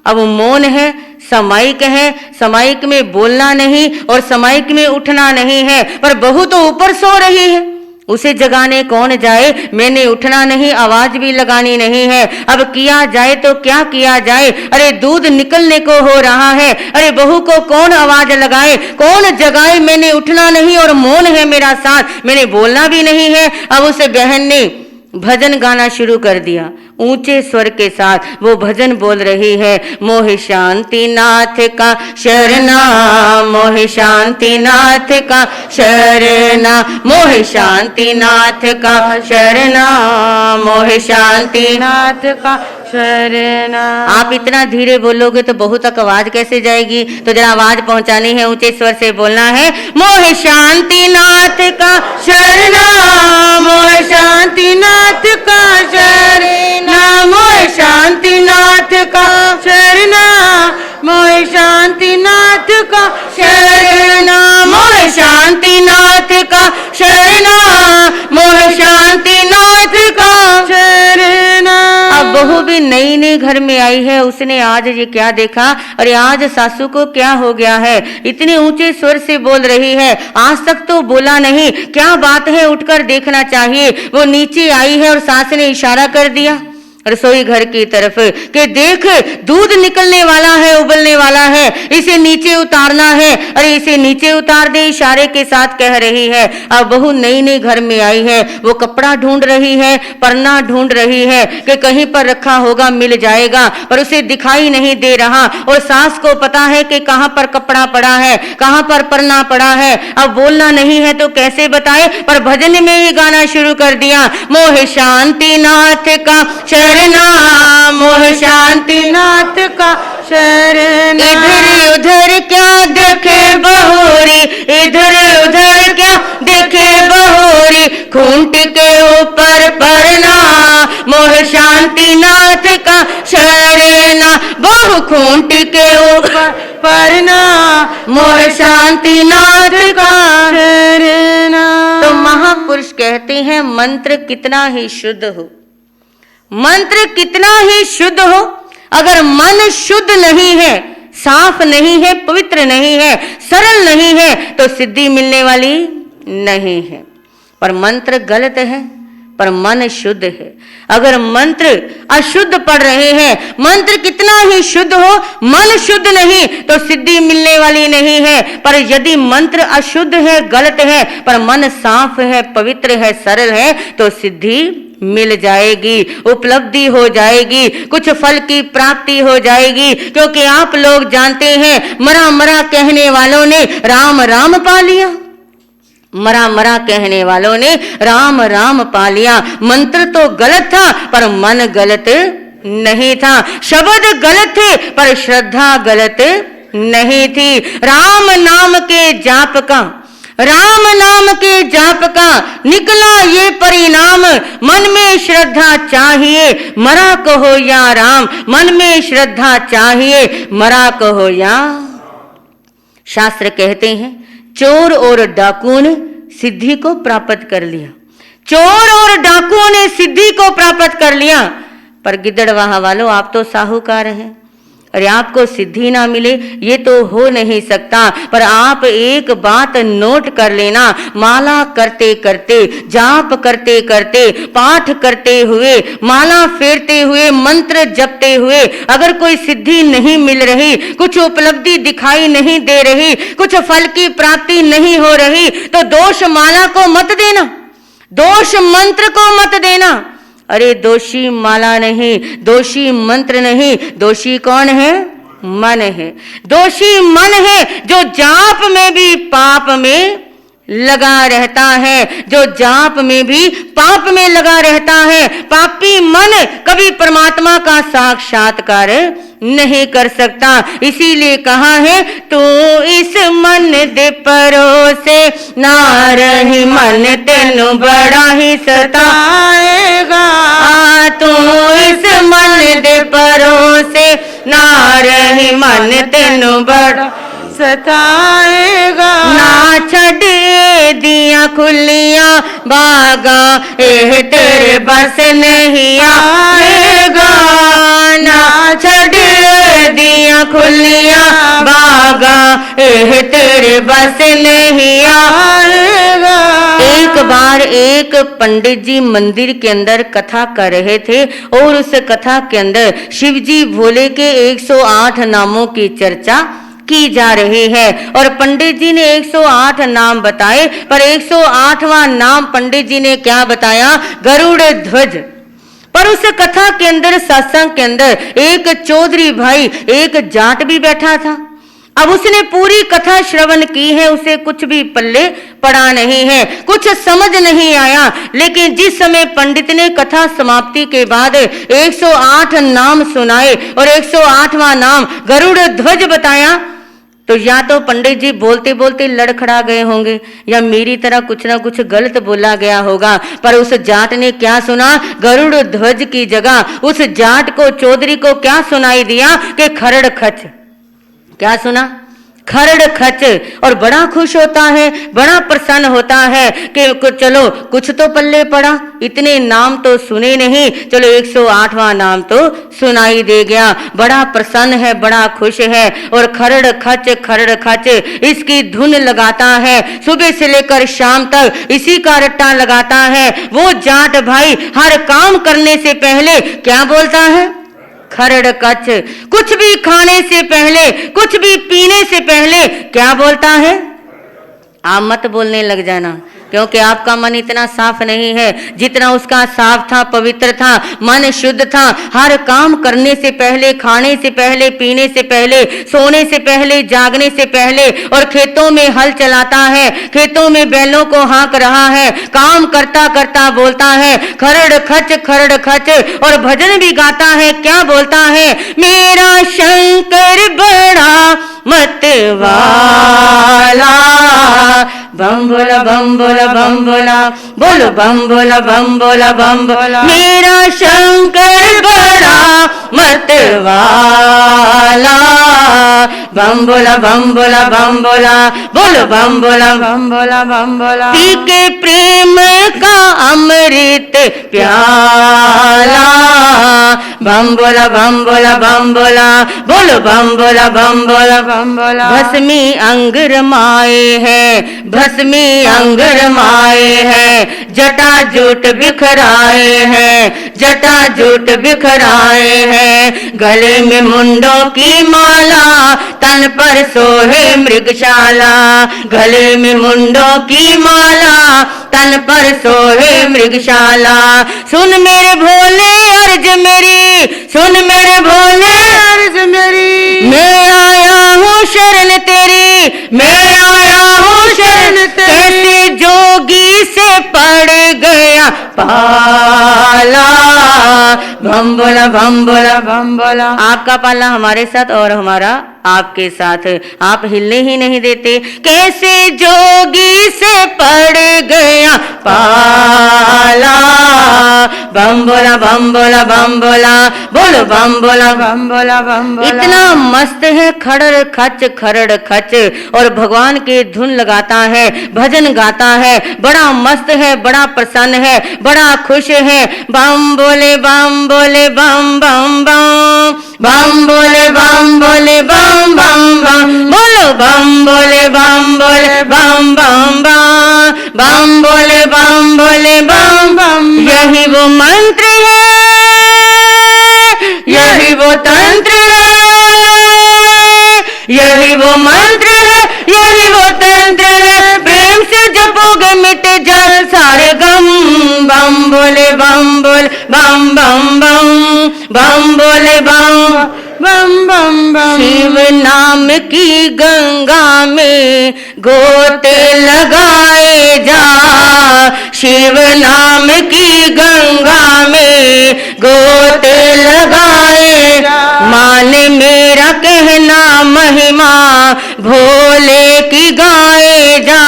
अब मौन है, समाइक है, समाइक में बोलना नहीं और समाइक में उठना नहीं है, पर बहू तो ऊपर सो रही है, उसे जगाने कौन जाए? मैंने उठना नहीं, आवाज भी लगानी नहीं है। अब किया जाए तो क्या किया जाए? अरे दूध निकलने को हो रहा है, अरे बहू को कौन आवाज लगाए, कौन जगाए? मैंने उठना नहीं और मौन है मेरा साथ, मैंने बोलना भी नहीं है। अब उस बहन ने भजन गाना शुरू कर दिया, ऊंचे स्वर के साथ वो भजन बोल रही है। मोह शांति नाथ का शरणा, मोह शांति नाथ का शरणा, मोह शांति नाथ का शरणा, मोह शांति नाथ का शरणा। आप इतना धीरे बोलोगे तो बहू तक आवाज कैसे जाएगी? तो जरा आवाज पहुंचानी है, ऊंचे स्वर से बोलना है। मोह शांति नाथ का शरणा, मोह शांति नाथ का शरणा, मोह शांति नाथ का शरणा, मोह शांति नाथ का शरणा, मोह शांति नाथ का शरणा, मोह शांति नाथ का शरणा। अब बहू भी नई नई घर में आई है, उसने आज ये क्या देखा? अरे आज सासू को क्या हो गया है? इतने ऊंचे स्वर से बोल रही है, आज तक तो बोला नहीं, क्या बात है? उठकर देखना चाहिए। वो नीचे आई है और सास ने इशारा कर दिया रसोई घर की तरफ कि देख दूध निकलने वाला है, उबलने वाला है, इसे नीचे उतारना है। अरे इसे नीचे उतार दे, इशारे के साथ कह रही है। अब बहू नई नई घर में आई है, वो कपड़ा ढूंढ रही है, परना ढूंढ रही है कि कहीं पर रखा होगा, मिल जाएगा, पर उसे दिखाई नहीं दे रहा। और सास को पता है कि कहाँ पर कपड़ा पड़ा है, कहाँ पर परना पड़ा है। अब बोलना नहीं है तो कैसे बताए? पर भजन में ही गाना शुरू कर दिया। मोह शांति नाथ का शरणा, मोह शांति नाथ का शरणा। इधर उधर क्या देखे बहोरी, इधर उधर क्या देखे बहोरी, खूंट के ऊपर परना, मोह शांति नाथ का शरणा, बहु खूंट के ऊपर परना, मोह शांति नाथ का शरणा। तो महापुरुष कहते हैं मंत्र कितना ही शुद्ध हो, मंत्र कितना ही शुद्ध हो, अगर मन शुद्ध नहीं है, साफ नहीं है, पवित्र नहीं है, सरल नहीं है, तो सिद्धि मिलने वाली नहीं है। पर मंत्र गलत है, पर मन शुद्ध है। अगर मंत्र अशुद्ध पढ़ रहे हैं, मंत्र कितना ही शुद्ध हो, मन शुद्ध नहीं तो सिद्धि मिलने वाली नहीं है। पर यदि मंत्र अशुद्ध है, गलत है, पर मन साफ है, पवित्र है, सरल है, तो सिद्धि मिल जाएगी, उपलब्धि हो जाएगी, कुछ फल की प्राप्ति हो जाएगी। क्योंकि आप लोग जानते हैं, मरा मरा कहने वालों ने राम राम पा लिया। मरा मरा कहने वालों ने राम राम पा लिया। मंत्र तो गलत था पर मन गलत नहीं था, शब्द गलत थे पर श्रद्धा गलत नहीं थी। राम नाम के जाप का, राम नाम के जाप का निकला ये परिणाम। मन में श्रद्धा चाहिए, मरा कहो या राम। मन में श्रद्धा चाहिए, मरा कहो या। शास्त्र कहते हैं, चोर और डाकुओं ने सिद्धि को प्राप्त कर लिया। चोर और डाकुओं ने सिद्धि को प्राप्त कर लिया, पर गिद्दड़वाहा वालों, आप तो साहूकार हैं, अरे आपको सिद्धि ना मिले ये तो हो नहीं सकता। पर आप एक बात नोट कर लेना, माला करते करते, जाप करते करते, पाठ करते हुए, माला फेरते हुए, मंत्र जपते हुए अगर कोई सिद्धि नहीं मिल रही, कुछ उपलब्धि दिखाई नहीं दे रही, कुछ फल की प्राप्ति नहीं हो रही, तो दोष माला को मत देना, दोष मंत्र को मत देना। अरे दोषी माला नहीं, दोषी मंत्र नहीं, दोषी कौन है? मन है। दोषी मन है जो जाप में भी पाप में लगा रहता है, जो जाप में भी पाप में लगा रहता है। पापी मन कभी परमात्मा का साक्षात्कार नहीं कर सकता। इसीलिए कहा है, तू इस मन दे परोसे, ना रही मन तेनु बड़ा ही सताएगा। तू इस मन दे परोसे, ना रही मन तेनु बड़ा सताएगा। ना छड़े दिया खुलिया बागा, एह तेरे बस नहीं आएगा। ना छड़े दिया खुलिया बागा, एह तेरे बस नहीं आएगा। एक बार एक पंडित जी मंदिर के अंदर कथा कर रहे थे और उस कथा के अंदर शिव जी भोले के 108 नामों की चर्चा की जा रही है। और पंडित जी ने 108 नाम बताए, पर 108वां नाम पंडित जी ने क्या बताया? गरुड़ ध्वज। पर उस कथा के अंदर, सत्संग के अंदर एक चौधरी भाई, एक जाट भी बैठा था। अब उसने पूरी कथा श्रवण की है, उसे कुछ भी पल्ले पड़ा नहीं है, कुछ समझ नहीं आया। लेकिन जिस समय पंडित ने कथा समाप्ति के बाद 108 नाम सुनाए और 108वां नाम गरुड़ ध्वज बताया, तो या तो पंडित जी बोलते बोलते लड़खड़ा गए होंगे या मेरी तरह कुछ ना कुछ गलत बोला गया होगा। पर उस जाट ने क्या सुना? गरुड़ ध्वज की जगह उस जाट को, चौधरी को क्या सुनाई दिया कि खरड़ खच। क्या सुना? खरड़ खच। और बड़ा खुश होता है, बड़ा प्रसन्न होता है कि चलो कुछ तो पल्ले पड़ा, इतने नाम तो सुने नहीं, चलो 108वां नाम तो सुनाई दे गया। बड़ा प्रसन्न है, बड़ा खुश है और खरड़ खच इसकी धुन लगाता है। सुबह से लेकर शाम तक इसी का रट्टा लगाता है। वो जाट भाई हर काम करने से पहले क्या बोलता है? खरड़ कच। कुछ भी खाने से पहले, कुछ भी पीने से पहले क्या बोलता है? आप मत बोलने लग जाना, क्योंकि आपका मन इतना साफ नहीं है जितना उसका साफ था, पवित्र था, मन शुद्ध था। हर काम करने से पहले, खाने से पहले, पीने से पहले, सोने से पहले, जागने से पहले, और खेतों में हल चलाता है, खेतों में बैलों को हाँक रहा है, काम करता करता बोलता है खरड़ खच। और भजन भी गाता है। क्या बोलता है? मेरा शंकर बड़ा मतवाला, बम बोला बम बोला बम बोला, बोलो बम बोला बम बोला बम बोला। मेरा शंकर बड़ा मतवाला, बम बोला बम बोला बम बोला, बोलो बम बोला बम बोला बम बोला। पी के प्रेम का अमृत प्याला, बम बोला बम बोला बम बोला, बोलो बम बोला बम बोला बम बोला। भस्मी अंग रमाए हैं, भस्मी अंग रमाए हैं, जटा जूट बिखराए हैं, जटा जूट बिखराए हैं, गले में मुंडों की माला, तन पर सोहे मृगशाला, गले में मुंडों की माला, तन पर सोहे मृगशाला। सुन मेरे भोले अर्ज मेरी, सुन मेरे भोले अर्ज मेरी, मैं आया हूँ शरण तेरी, मैं आया हूँ शरण तेरी, कैसे जोगी से पड़ गया पाला, बम बोला बम बोला बम बोला। आपका पाला हमारे साथ और हमारा आपके साथ, आप हिलने ही नहीं देते, कैसे जोगी से पड़ गया पाला, बम बोला बम बोला बम बोला, बोलो बम बोला बम बोला बम बोला। इतना मस्त है खड़र खच और भगवान के धुन लगाता है, भजन गाता है, बड़ा मस्त है, बड़ा प्रसन्न है, बड़ा खुश है। बम बोले बम बोले बम बम बम, बम बोले बम बोले बम बम बम, बोलो बम बोले बम बोले बम बम बम, बम बोले बम बोले बम बम। यही वो मंत्र है, यही वो तंत्र है, यही वो मंत्र है, यही वो तंत्र है, प्रेम से जपोगे मिट जाए सारे गम, बम बोले बम बोले बम बम बम, बम बोले बम बम बम बम। शिव नाम की गंगा में गोते लगाए जा, शिव नाम की गंगा में गोते लगाए जा, मान मेरा कहना महिमा भोले की गाए जा,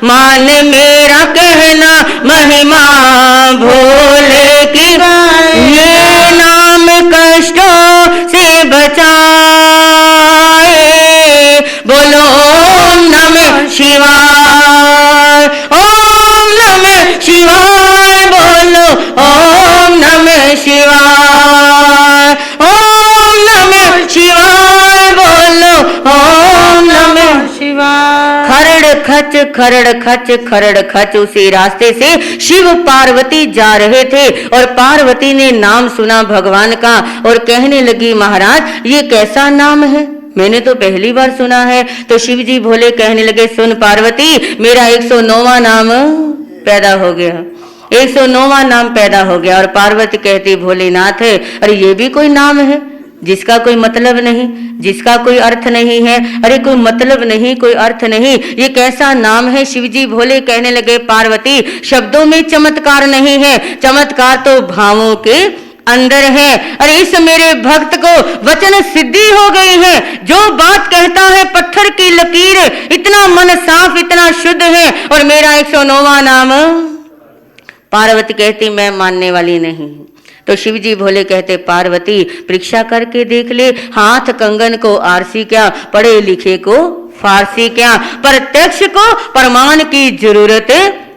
मान मेरा कहना महिमा भोले की गाए, ये नाम कष्टों से बचाए, बोलो ओम नमः शिवाय, ओम नमः शिवाय, बोलो ओम नमः शिवाय, ओम नमः शिवाय, बोलो ओम नमः शिवाय। खरड़ खच उसी रास्ते से शिव पार्वती जा रहे थे और पार्वती ने नाम सुना भगवान का और कहने लगी महाराज ये कैसा नाम है, मैंने तो पहली बार सुना है। तो शिव जी भोले कहने लगे सुन पार्वती मेरा 109वां नाम पैदा हो गया, 109वां नाम पैदा हो गया। और पार्वती कहती भोलेनाथ अरे ये भी कोई नाम है जिसका कोई मतलब नहीं, जिसका कोई अर्थ नहीं है, अरे कोई मतलब नहीं, कोई अर्थ नहीं, ये कैसा नाम है। शिवजी भोले कहने लगे पार्वती शब्दों में चमत्कार नहीं है, चमत्कार तो भावों के अंदर है। अरे इस मेरे भक्त को वचन सिद्धि हो गई है, जो बात कहता है पत्थर की लकीर, इतना मन साफ इतना शुद्ध है और मेरा 109वां नाम। पार्वती कहती मैं मानने वाली नहीं। तो शिवजी भोले कहते पार्वती परीक्षा करके देख ले, हाथ कंगन को आरसी क्या, पढ़े लिखे को फारसी क्या, प्रत्यक्ष को प्रमाण की जरूरत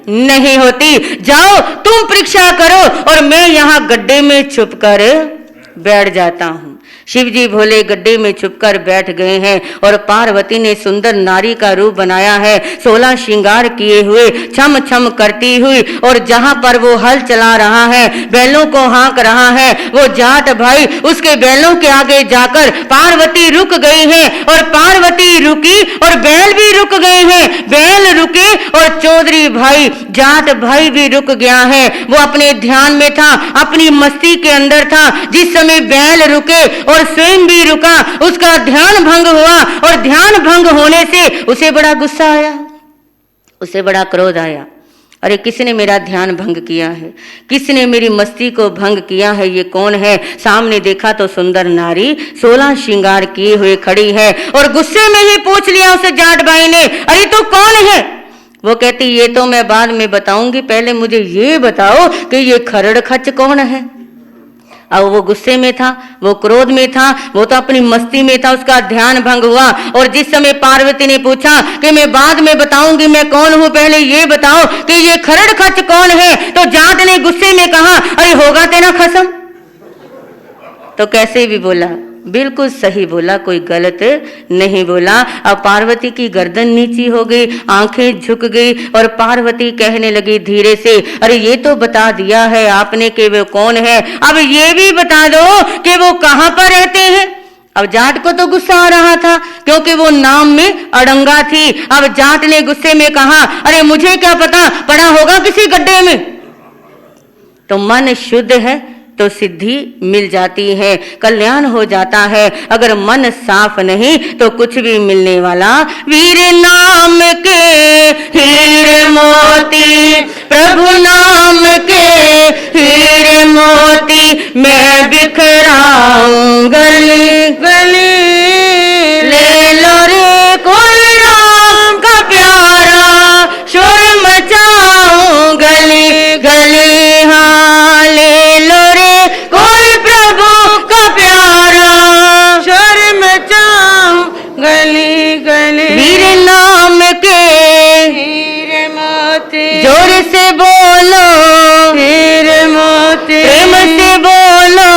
नहीं होती। जाओ तुम परीक्षा करो और मैं यहाँ गड्ढे में छुप कर बैठ जाता हूँ। शिवजी भोले गड्ढे में छुपकर बैठ गए हैं और पार्वती ने सुंदर नारी का रूप बनाया है, 16 श्रृंगार किए हुए छम छम करती हुई, और जहां पर वो हल चला रहा है, बैलों को हाँक रहा है, वो जाट भाई उसके बैलों के आगे जाकर पार्वती रुक गई है और पार्वती रुकी और बैल भी रुक गए हैं, बैल रुके और चौधरी भाई जाट भाई भी रुक गया है। वो अपने ध्यान में था, अपनी मस्ती के अंदर था। जिस समय बैल रुके और स्वयं भी रुका, उसका ध्यान भंग हुआ और ध्यान भंग होने से उसे बड़ा गुस्सा आया, उसे बड़ा क्रोध आया। अरे किसने मेरा ध्यान भंग किया है, किसने मेरी मस्ती को भंग किया है, ये कौन है। सामने देखा तो सुंदर नारी 16 श्रृंगार किए हुए खड़ी है और गुस्से में ही पूछ लिया उसे जाट भाई ने अरे तो कौन है। वो कहती ये तो मैं बाद में बताऊंगी, पहले मुझे ये बताओ कि ये खरड़ खच कौन है। अब वो गुस्से में था, वो क्रोध में था, वो तो अपनी मस्ती में था, उसका ध्यान भंग हुआ। और जिस समय पार्वती ने पूछा कि मैं बाद में बताऊंगी मैं कौन हूं, पहले ये बताओ कि ये खरड़ खच कौन है, तो जाट ने गुस्से में कहा, अरे होगा तेरा खसम। तो कैसे भी बोला, बिल्कुल सही बोला, कोई गलत नहीं बोला। अब पार्वती की गर्दन नीची हो गई, आंखें झुक गई और पार्वती कहने लगी धीरे से, अरे ये तो बता दिया है आपने कि वो कौन है, अब ये भी बता दो कि वो कहां पर रहते हैं। अब जाट को तो गुस्सा आ रहा था क्योंकि वो नाम में अड़ंगा थी। अब जाट ने गुस्से में कहा, अरे मुझे क्या पता, पड़ा होगा किसी गड्ढे में। तो मन शुद्ध है तो सिद्धि मिल जाती है, कल्याण हो जाता है। अगर मन साफ नहीं तो कुछ भी मिलने वाला। वीर नाम के हीरे मोती, प्रभु नाम के हीरे मोती, मैं बिखराऊं गली गली, ले लो रे कोई राम का प्यारा, शोर मचाऊं गली गली, हाँ ले लो रे कोई प्रभु का प्यारा, शोर मचाऊं गली गली। वीर नाम के हीरे मोती, जोर से बोलो हीरे मोती, प्रेम से बोलो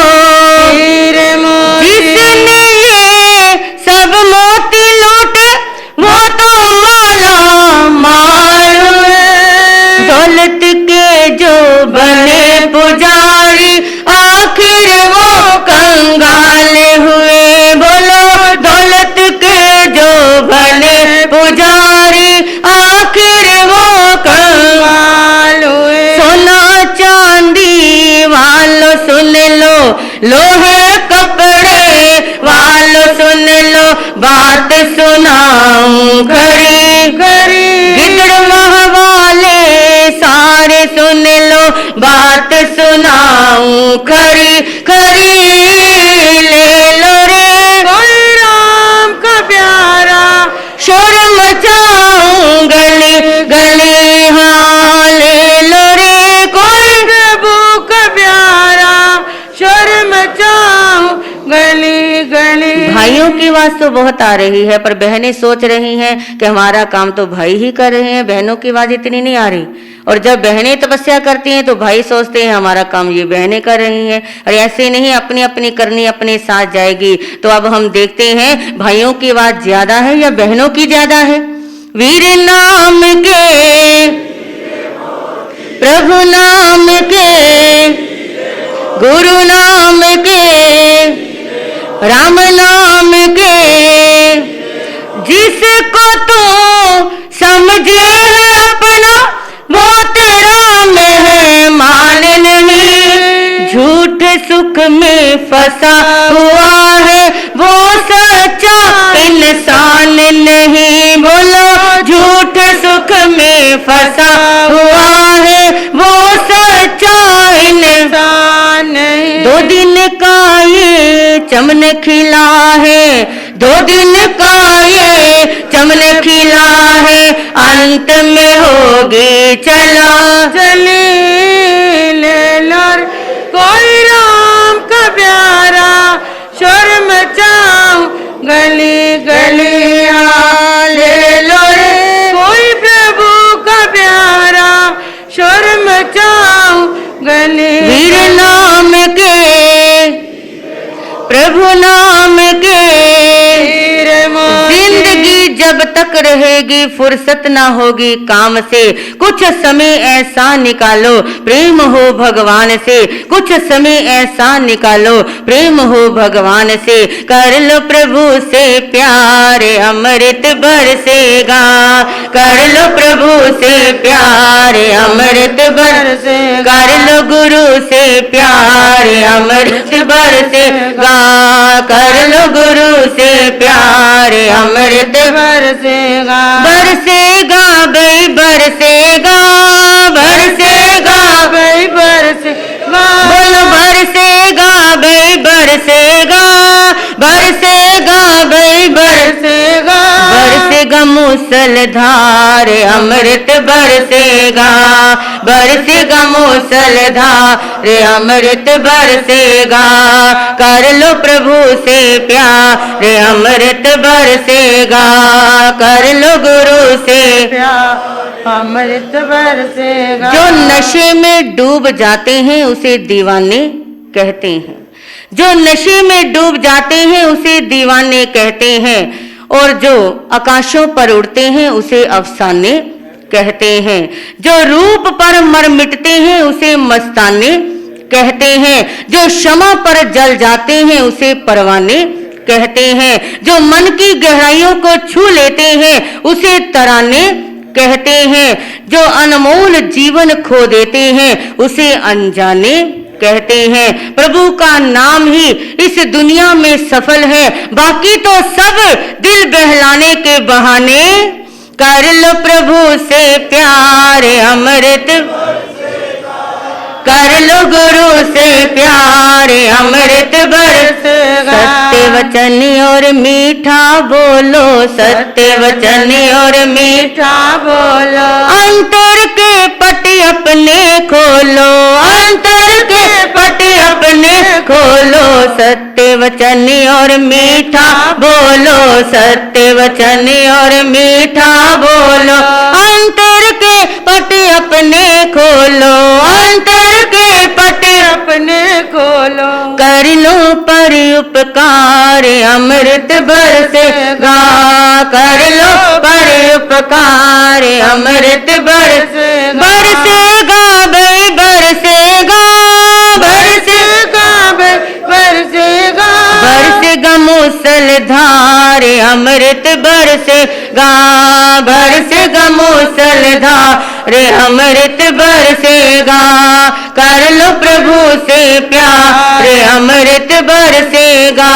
हीरे मोती। जिसने ये सब मोती लूटे वो तो माला माल है, दौलत के जो बने पुजारी आखिर वो कंगाल हुए। बोलो दौलत के जो बने पुजारी आखिर वो कंगाल हुए। सोना चांदी वालों सुन लो, लोहे कपड़े वालों सुन लो, बात सुनाऊं खरी खरी। गिदड़बाह वाले सारे सुन लो, बात सुनाऊं खरी खरी। ले लो रे कोई राम का प्यारा, शोर मचाऊं गली गली, हाँ ले लो रे कोई प्रभु का प्यारा, शोर मचाऊं गली गली। भाइयों की आवाज तो बहुत आ रही है पर बहनें सोच रही हैं कि हमारा काम तो भाई ही कर रहे हैं, बहनों की आवाज इतनी नहीं आ रही। और जब बहनें तपस्या करती हैं तो भाई सोचते हैं हमारा काम ये बहनें कर रही हैं। और ऐसे नहीं, अपनी अपनी करनी अपने साथ जाएगी। तो अब हम देखते हैं भाइयों की आवाज ज्यादा है या बहनों की ज्यादा है। वीर नाम के, प्रभु नाम के, गुरु नाम के, राम नाम के, जिसको तो समझे अपना वो तेरा मेहमान नहीं। झूठ सुख में फंसा हुआ है वो सच्चा इंसान नहीं। बोलो झूठ सुख में फंसा हुआ है वो सच्चा इंसान नहीं। 2 दिन का ये चमन खिला है, 2 दिन का ये चमन खिला है, अंत में होगी चला चली। ले लो कोई राम का प्यारा, शोर मचाऊं गली गली, ले लो रे कोई प्रभु का प्यारा, शोर मचाऊं गली। वीर नाम के, प्रभु नाम के, जिंदगी जब तक रहेगी फुर्सत ना होगी काम से। कुछ समय ऐसा निकालो प्रेम हो भगवान से, कुछ समय ऐसा निकालो प्रेम हो भगवान से। कर लो प्रभु से प्यार अमृत बरसेगा, कर लो प्रभु से प्यार अमृत बरसेगा, कर लो गुरु से प्यार अमृत बरसेगा, कर लो गुरु से प्यार अमृत बरसेगा। बरसेगा भाई बरसेगा, बरसेगा भाई बरसेगा, बोलो बरसेगा भाई बरसेगा, बरसेगा भाई बरसेगा, बरसेगा मूसलधार अमृत बरसेगा, बरसेगा मूसलधार अमृत बरसेगा। कर लो प्रभु से प्यार अमृत बरसेगा, कर लो गुरु से अमृत बरसेगा। जो नशे में डूब जाते हैं उसे दीवाने कहते हैं, जो नशे में डूब जाते हैं उसे दीवाने कहते हैं, और जो आकाशों पर उड़ते हैं उसे अफसाने कहते हैं, जो रूप पर मर मिटते हैं उसे मस्ताने कहते हैं, जो क्षमा पर जल जाते हैं उसे परवाने कहते हैं, जो मन की गहराइयों को छू लेते हैं उसे तराने कहते हैं, जो अनमोल जीवन खो देते हैं उसे अनजाने कहते हैं। प्रभु का नाम ही इस दुनिया में सफल है, बाकी तो सब दिल बहलाने के बहाने। कर लो प्रभु से प्यार अमृत, कर लो गुरु से प्यार अमृत बरसेगा। सत्य वचन और मीठा बोलो, सत्य वचन और मीठा बोलो। अंतर के पट अपने खोलो, अंतर के पट अपने खोलो। सत्य वचन और मीठा बोलो, सत्य वचन और मीठा बोलो। अंतर के पट अपने खोलो, अंतर के पट अपने खोलो। कर लो पर उपकार अमृत बरसेगा, कर लो पर उपकार अमृत बरसेगा। बरसेगा भाई बरसेगा, बरसेगा बरसेगा बरसेगा। बरसेगा मूसलधार अमृत बरसेगा, बरसेगा मूसलधार अमृत बरसेगा। कर लो प्रभु से प्यार अमृत बरसेगा,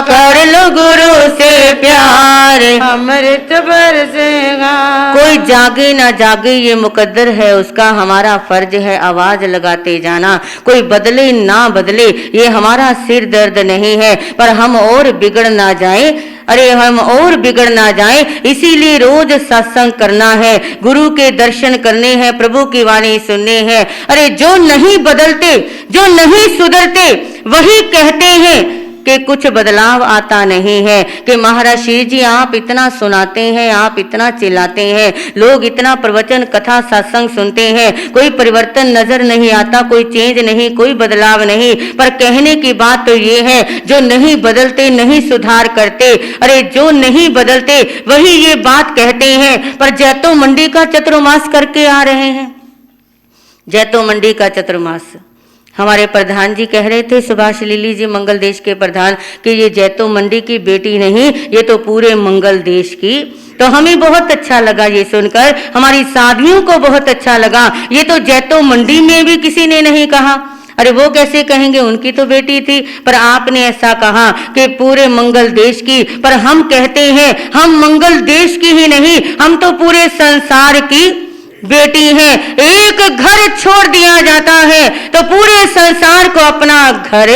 कर लो गुरु से प्यार अमृत बरसेगा। कोई जागे ना जागे ये मुकद्दर है उसका, हमारा फर्ज है आवाज लगाते जाना। कोई बदले ना बदले ये हमारा सिर दर्द नहीं है, पर हम और बिगड़ ना जाए, अरे हम और बिगड़ ना जाए, इसीलिए रोज सत्संग करना है, गुरु के दर्शन करने हैं, प्रभु की वाणी सुनने हैं। अरे जो नहीं बदलते, जो नहीं सुधरते, वही कहते हैं कि कुछ बदलाव आता नहीं है। कि महाराज श्री जी आप इतना सुनाते हैं, आप इतना चिल्लाते हैं, लोग इतना प्रवचन कथा सत्संग सुनते हैं, कोई परिवर्तन नजर नहीं आता, कोई चेंज नहीं, कोई बदलाव नहीं। पर कहने की बात तो ये है, जो नहीं बदलते, नहीं सुधार करते, अरे जो नहीं बदलते वही ये बात कहते हैं। पर जैतो मंडी का चतुर्मास करके आ रहे हैं, जैतो मंडी का चतुर्मास। हमारे प्रधान जी कह रहे थे, सुभाष लिली जी मंगल देश के प्रधान, कि ये जैतो मंडी की बेटी नहीं, ये तो पूरे मंगल देश की। तो हमें बहुत अच्छा लगा ये सुनकर, हमारी साधवियों को बहुत अच्छा लगा। ये तो जैतो मंडी में भी किसी ने नहीं कहा, अरे वो कैसे कहेंगे, उनकी तो बेटी थी। पर आपने ऐसा कहा कि पूरे मंगल देश की। पर हम कहते हैं हम मंगल देश की ही नहीं, हम तो पूरे संसार की बेटी है। एक घर छोड़ दिया जाता है तो पूरे संसार को अपना घर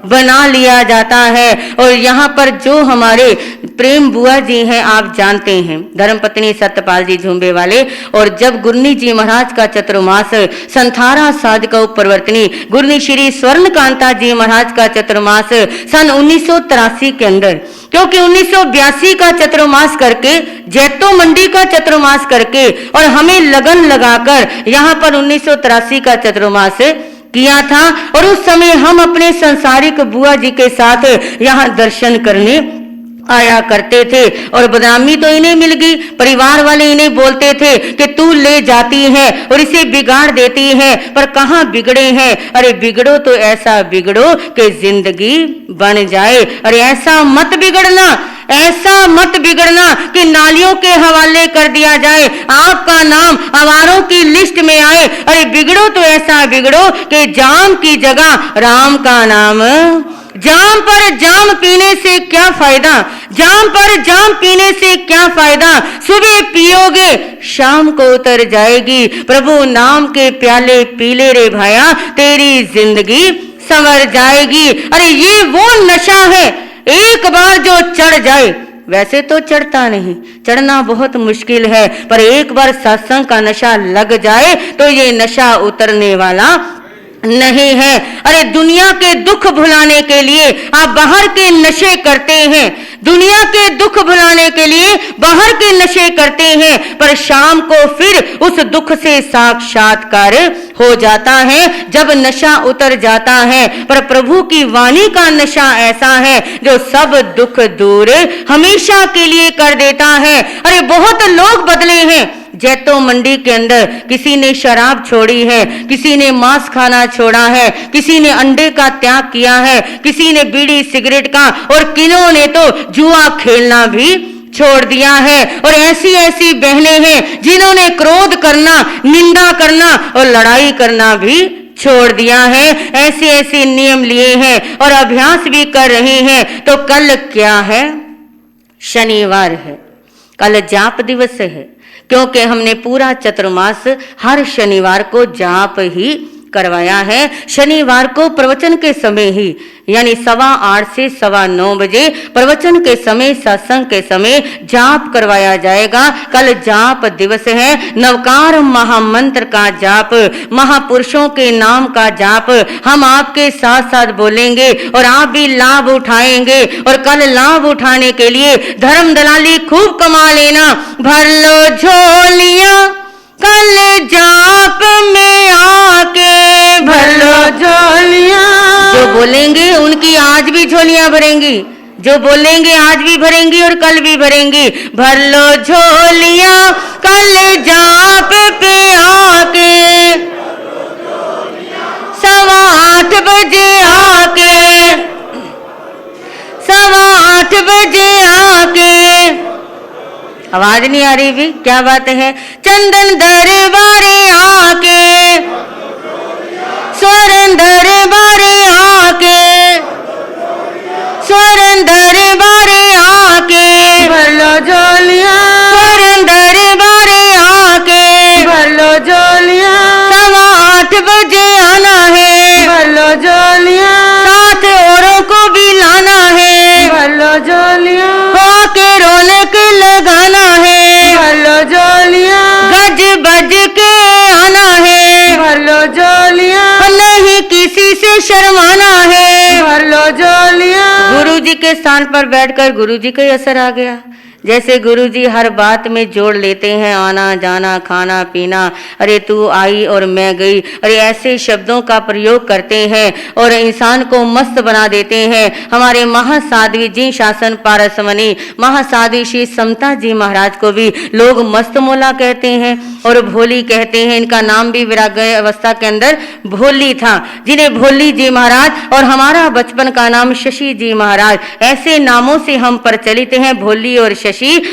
बना लिया जाता है। और यहाँ पर जो हमारे प्रेम बुआ जी हैं, आप जानते हैं, धर्मपत्नी सत्यपाल जी झुंबे वाले। और जब गुरनी जी महाराज का चतुर्मास, संथारा साधक प्रवर्तनी गुरनी श्री स्वर्ण कांता जी महाराज का चतुर्मास सन 1983 के अंदर, क्योंकि 1982 का चतुर्मास करके, जैतो मंडी का चतुर्मास करके और हमें लगन लगाकर यहाँ पर 1983 का चतुर्मास किया था। और उस समय हम अपने संसारिक बुआ जी के साथ यहाँ दर्शन करने आया करते थे। और बदनामी तो इन्हें मिल गई, परिवार वाले इन्हें बोलते थे कि तू ले जाती है और इसे बिगाड़ देती है। पर कहाँ बिगड़े हैं, अरे बिगड़ो तो ऐसा बिगड़ो कि जिंदगी बन जाए। अरे ऐसा मत बिगड़ना, ऐसा मत बिगड़ना कि नालियों के हवाले कर दिया जाए, आपका नाम अवारों की लिस्ट में आए। अरे बिगड़ो तो ऐसा बिगड़ो कि जाम की जगह राम का नाम। जाम पर जाम पीने से क्या फायदा, जाम पर जाम पीने से क्या फायदा, सुबह पियोगे शाम को उतर जाएगी। प्रभु नाम के प्याले पीले रे भाया, तेरी जिंदगी संवर जाएगी। अरे ये वो नशा है, एक बार जो चढ़ जाए वैसे तो चढ़ता नहीं, चढ़ना बहुत मुश्किल है, पर एक बार सत्संग का नशा लग जाए तो ये नशा उतरने वाला नहीं है। अरे दुनिया के दुख भुलाने के लिए आप बाहर के नशे करते हैं, दुनिया के दुख भुलाने के लिए बाहर के नशे करते हैं, पर शाम को फिर उस दुख से साक्षात्कार हो जाता है जब नशा उतर जाता है। पर प्रभु की वाणी का नशा ऐसा है जो सब दुख दूर हमेशा के लिए कर देता है। अरे बहुत लोग बदले हैं। जैतो मंडी के अंदर किसी ने शराब छोड़ी है, किसी ने मांस खाना छोड़ा है, किसी ने अंडे का त्याग किया है, किसी ने बीड़ी सिगरेट का, और किन्होंने तो जुआ खेलना भी छोड़ दिया है। और ऐसी ऐसी बहनें हैं जिन्होंने क्रोध करना, निंदा करना और लड़ाई करना भी छोड़ दिया है। ऐसे ऐसे नियम लिए हैं और अभ्यास भी कर रहे हैं। तो कल क्या है? शनिवार है, कल जाप दिवस है, क्योंकि हमने पूरा चतुर्मास हर शनिवार को जाप ही करवाया है। शनिवार को प्रवचन के समय ही, यानी 8:15 से 9:15 बजे प्रवचन के समय, सत्संग के समय जाप करवाया जाएगा। कल जाप दिवस है। नवकार महामंत्र का जाप, महापुरुषों के नाम का जाप हम आपके साथ साथ बोलेंगे और आप भी लाभ उठाएंगे। और कल लाभ उठाने के लिए धर्म दलाली खूब कमा लेना। भर लो झोलियां कल जाप में आके, भर लो झोलियां। जो बोलेंगे उनकी आज भी झोलियां भरेंगी, जो बोलेंगे आज भी भरेंगी और कल भी भरेंगी। भर लो झोलियां कल जाप पे आके, 8:15 बजे आके, 8:15 बजे आके। आवाज नहीं आ रही भी, क्या बात है? चंदन दरबारे आके, स्वर्ण दरबारे आके, स्वर्ण दरबारे आके, भर लो झोलियां। स्वर्ण दरबारे आके, भर लो झोलियां। 8:15 बजे आना है, भर लो झोलियां। साथ औरों को भी लाना है, भर लो झोलियां। होके रौनक लगाना है, भर लो झोलियां। गज बज के आना है, भर लो झोलियां। नहीं किसी से शर्माना है। भर लो झोलियां। गुरु जी के स्थान पर बैठकर गुरु जी का ही असर आ गया। जैसे गुरु जी हर बात में जोड़ लेते हैं, आना जाना खाना पीना, अरे तू आई और मैं गई, अरे ऐसे शब्दों का प्रयोग करते हैं और इंसान को मस्त बना देते हैं। हमारे महासाध्वी जी शासन पारसमणि महासाध्वी श्री समता जी महाराज को भी लोग मस्त मोला कहते हैं और भोली कहते हैं। इनका नाम भी विराग्य अवस्था के अंदर भोली था, जिन्हें भोली जी महाराज, और हमारा बचपन का नाम शशि जी महाराज, ऐसे नामों से हम प्रचलित हैं, भोली और शशि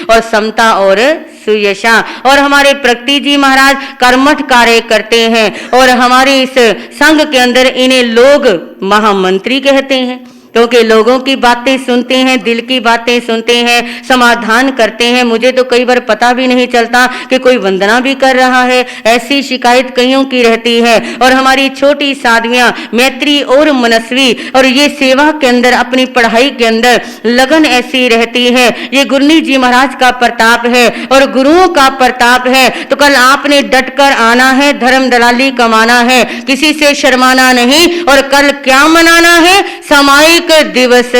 और समता और सुयशा। और हमारे प्रकृति जी महाराज कर्मठ कार्य करते हैं और हमारे इस संघ के अंदर इन्हें लोग महामंत्री कहते हैं, क्योंकि लोगों की बातें सुनते हैं, दिल की बातें सुनते हैं, समाधान करते हैं। मुझे तो कई बार पता भी नहीं चलता कि कोई वंदना भी कर रहा है, ऐसी शिकायत कईयों की रहती है। और हमारी छोटी साधवियां मैत्री और मनस्वी और ये सेवा के अंदर, अपनी पढ़ाई के अंदर लगन ऐसी रहती है। ये गुरनी जी महाराज का प्रताप है और गुरुओं का प्रताप है। तो कल आपने डटकर आना है, धर्म दलाली कमाना है, किसी से शर्माना नहीं। और कल क्या मनाना है? सामायिक दिवस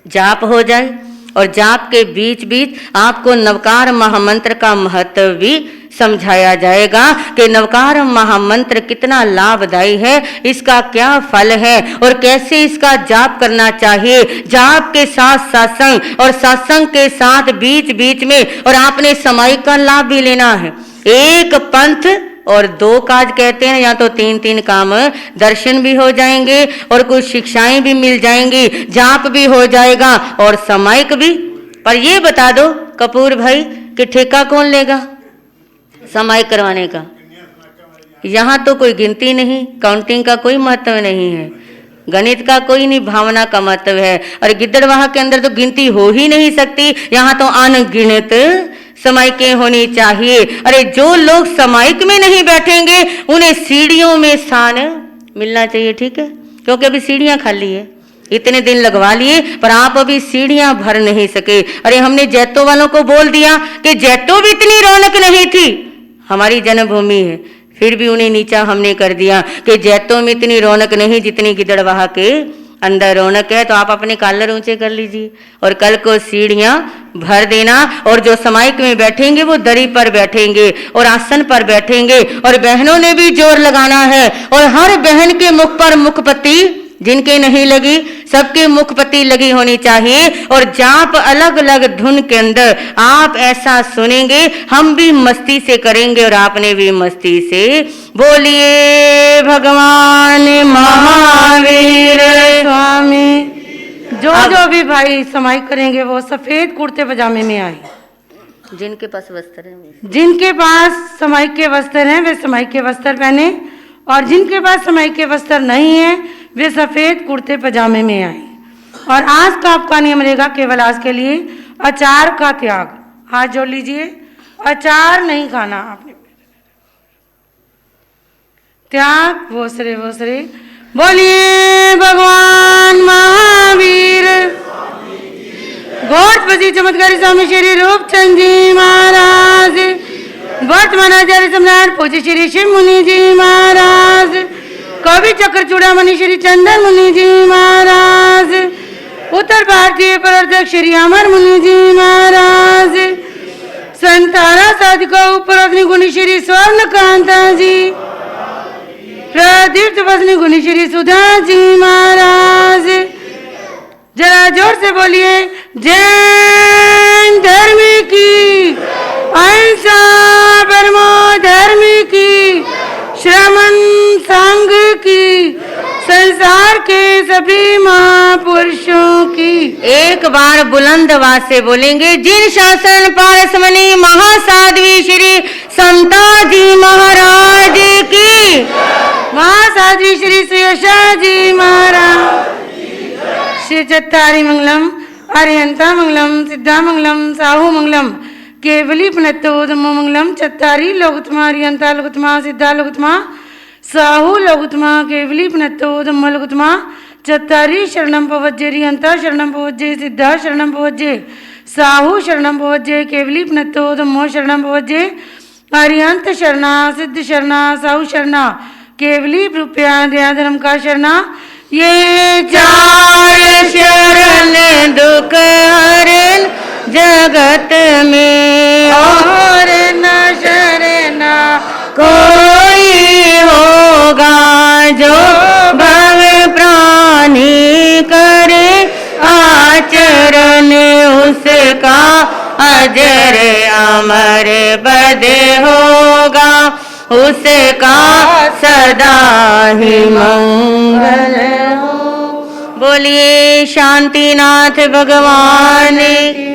जाप हो जाए और जाप के बीच बीच आपको नवकार महामंत्र का महत्व भी समझाया जाएगा कि नवकार महामंत्र कितना लाभदायी है, इसका क्या फल है और कैसे इसका जाप करना चाहिए। जाप के साथ सत्संग और सत्संग के साथ बीच बीच में, और आपने सामायिक का लाभ भी लेना है। एक पंथ और 2 काज कहते हैं, या तो 3 काम, दर्शन भी हो जाएंगे और कुछ शिक्षाएं भी मिल जाएंगी, जाप भी हो जाएगा और सामायिक भी। पर ये बता दो कपूर भाई कि ठेका कौन लेगा सामायिक करवाने का? यहाँ तो कोई गिनती नहीं, काउंटिंग का कोई महत्व नहीं है, गणित का कोई नहीं, भावना का महत्व है। और गिद्दड़वाह के अंदर तो गिनती हो ही नहीं सकती, यहाँ तो अनगिनत सामायिकें होनी चाहिए। अरे जो लोग सामायिक में नहीं बैठेंगे उन्हें सीढ़ियों में स्थान मिलना चाहिए, ठीक है, क्योंकि अभी सीढ़ियां खाली है। इतने दिन लगवा लिए पर आप अभी सीढ़ियां भर नहीं सके। अरे हमने जैतो वालों को बोल दिया कि जैतो भी इतनी रौनक नहीं थी, हमारी जन्मभूमि है, फिर भी उन्हें नीचा हमने कर दिया कि जैतो में इतनी रौनक नहीं जितनी गिदड़बाहा के अंदर रौनक है। तो आप अपने कॉलर ऊंचे कर लीजिए और कल को सीढ़ियां भर देना, और जो समाइक में बैठेंगे वो दरी पर बैठेंगे और आसन पर बैठेंगे। और बहनों ने भी जोर लगाना है और हर बहन के मुख पर मुखपत्ती, जिनके नहीं लगी सबके मुखपत्ती लगी होनी चाहिए। और जाप अलग अलग धुन के अंदर आप ऐसा सुनेंगे, हम भी मस्ती से करेंगे और आपने भी मस्ती से। बोलिए भगवान महावीर स्वामी। जो भी भाई समाई करेंगे वो सफेद कुर्ते पजामे में आए। जिनके पास वस्त्र है, जिनके पास समाई के वस्त्र हैं वे समाई के वस्त्र पहने, और जिनके पास समाई के वस्त्र नहीं है वे सफेद कुर्ते पजामे में आए। और आज का आपका नियम रहेगा केवल आज के लिए अचार का त्याग। हाथ जोड़ लीजिए, अचार नहीं खाना आपने, त्याग वोसरे वोसरे। बोलिए भगवान महावीर घोषपति चमत्कारी स्वामी श्री रूपचंद जी महाराज, वर्तमान आचार्य सम्राट पूज्य श्री शिव मुनि जी महाराज, कवि चक्र चूड़ामणि श्री चंदन मुनि जी महाराज, उत्तर भारतीय प्रवर्तक श्री अमर मुनि जी महाराज, संतारा साधिका उपरत्नी गुणी श्री स्वर्ण कांता जी, प्रदीप्त पत्नी गुणी श्री सुधा जी महाराज। जरा जोर से बोलिए, जैन धर्म की, अहिंसा परमो धर्म की, श्रमण संघ की, संसार के सभी महापुरुषों की। एक बार बुलंद आवाज से बोलेंगे, जिन शासन पारसमणि महासाध्वी श्री समता जी महाराज की, महासाध्वी श्री सुयशा जी महाराज। श्री चत्तारी मंगलम, अरिहंता मंगलम, सिद्धा मंगलम, साहू मंगलम, केवली पुनत्तोधमो मंगलम। चत्तारी लोकुत्तमा, अरिहंता लोकुत्तमा, सिद्धा लोकुत्तमा, साहू लोकुत्तमा, केवली पुनत्तोधमो लोकुत्तमा। चत्तारी शरणम पवज्जे, अरिहंता शरणम पवज्जे, सिद्धा शरणम पवज्जे, साहू शरणम पवज्जे, केवली पुनत्तोधमो शरणम पवज्जे। अरिहंत शरणा, सिद्ध शरणा, साहू शरणा, केवली रुपया दया धर्म का शरणा। ये चार शरण दुख हरण जगत में, और न शरण कोई होगा जो भव प्राणी करे आचरण, उसका अजर अमर बद होगा, उसका सदा ही मंगल हो। बोलिए शांतिनाथ भगवान की।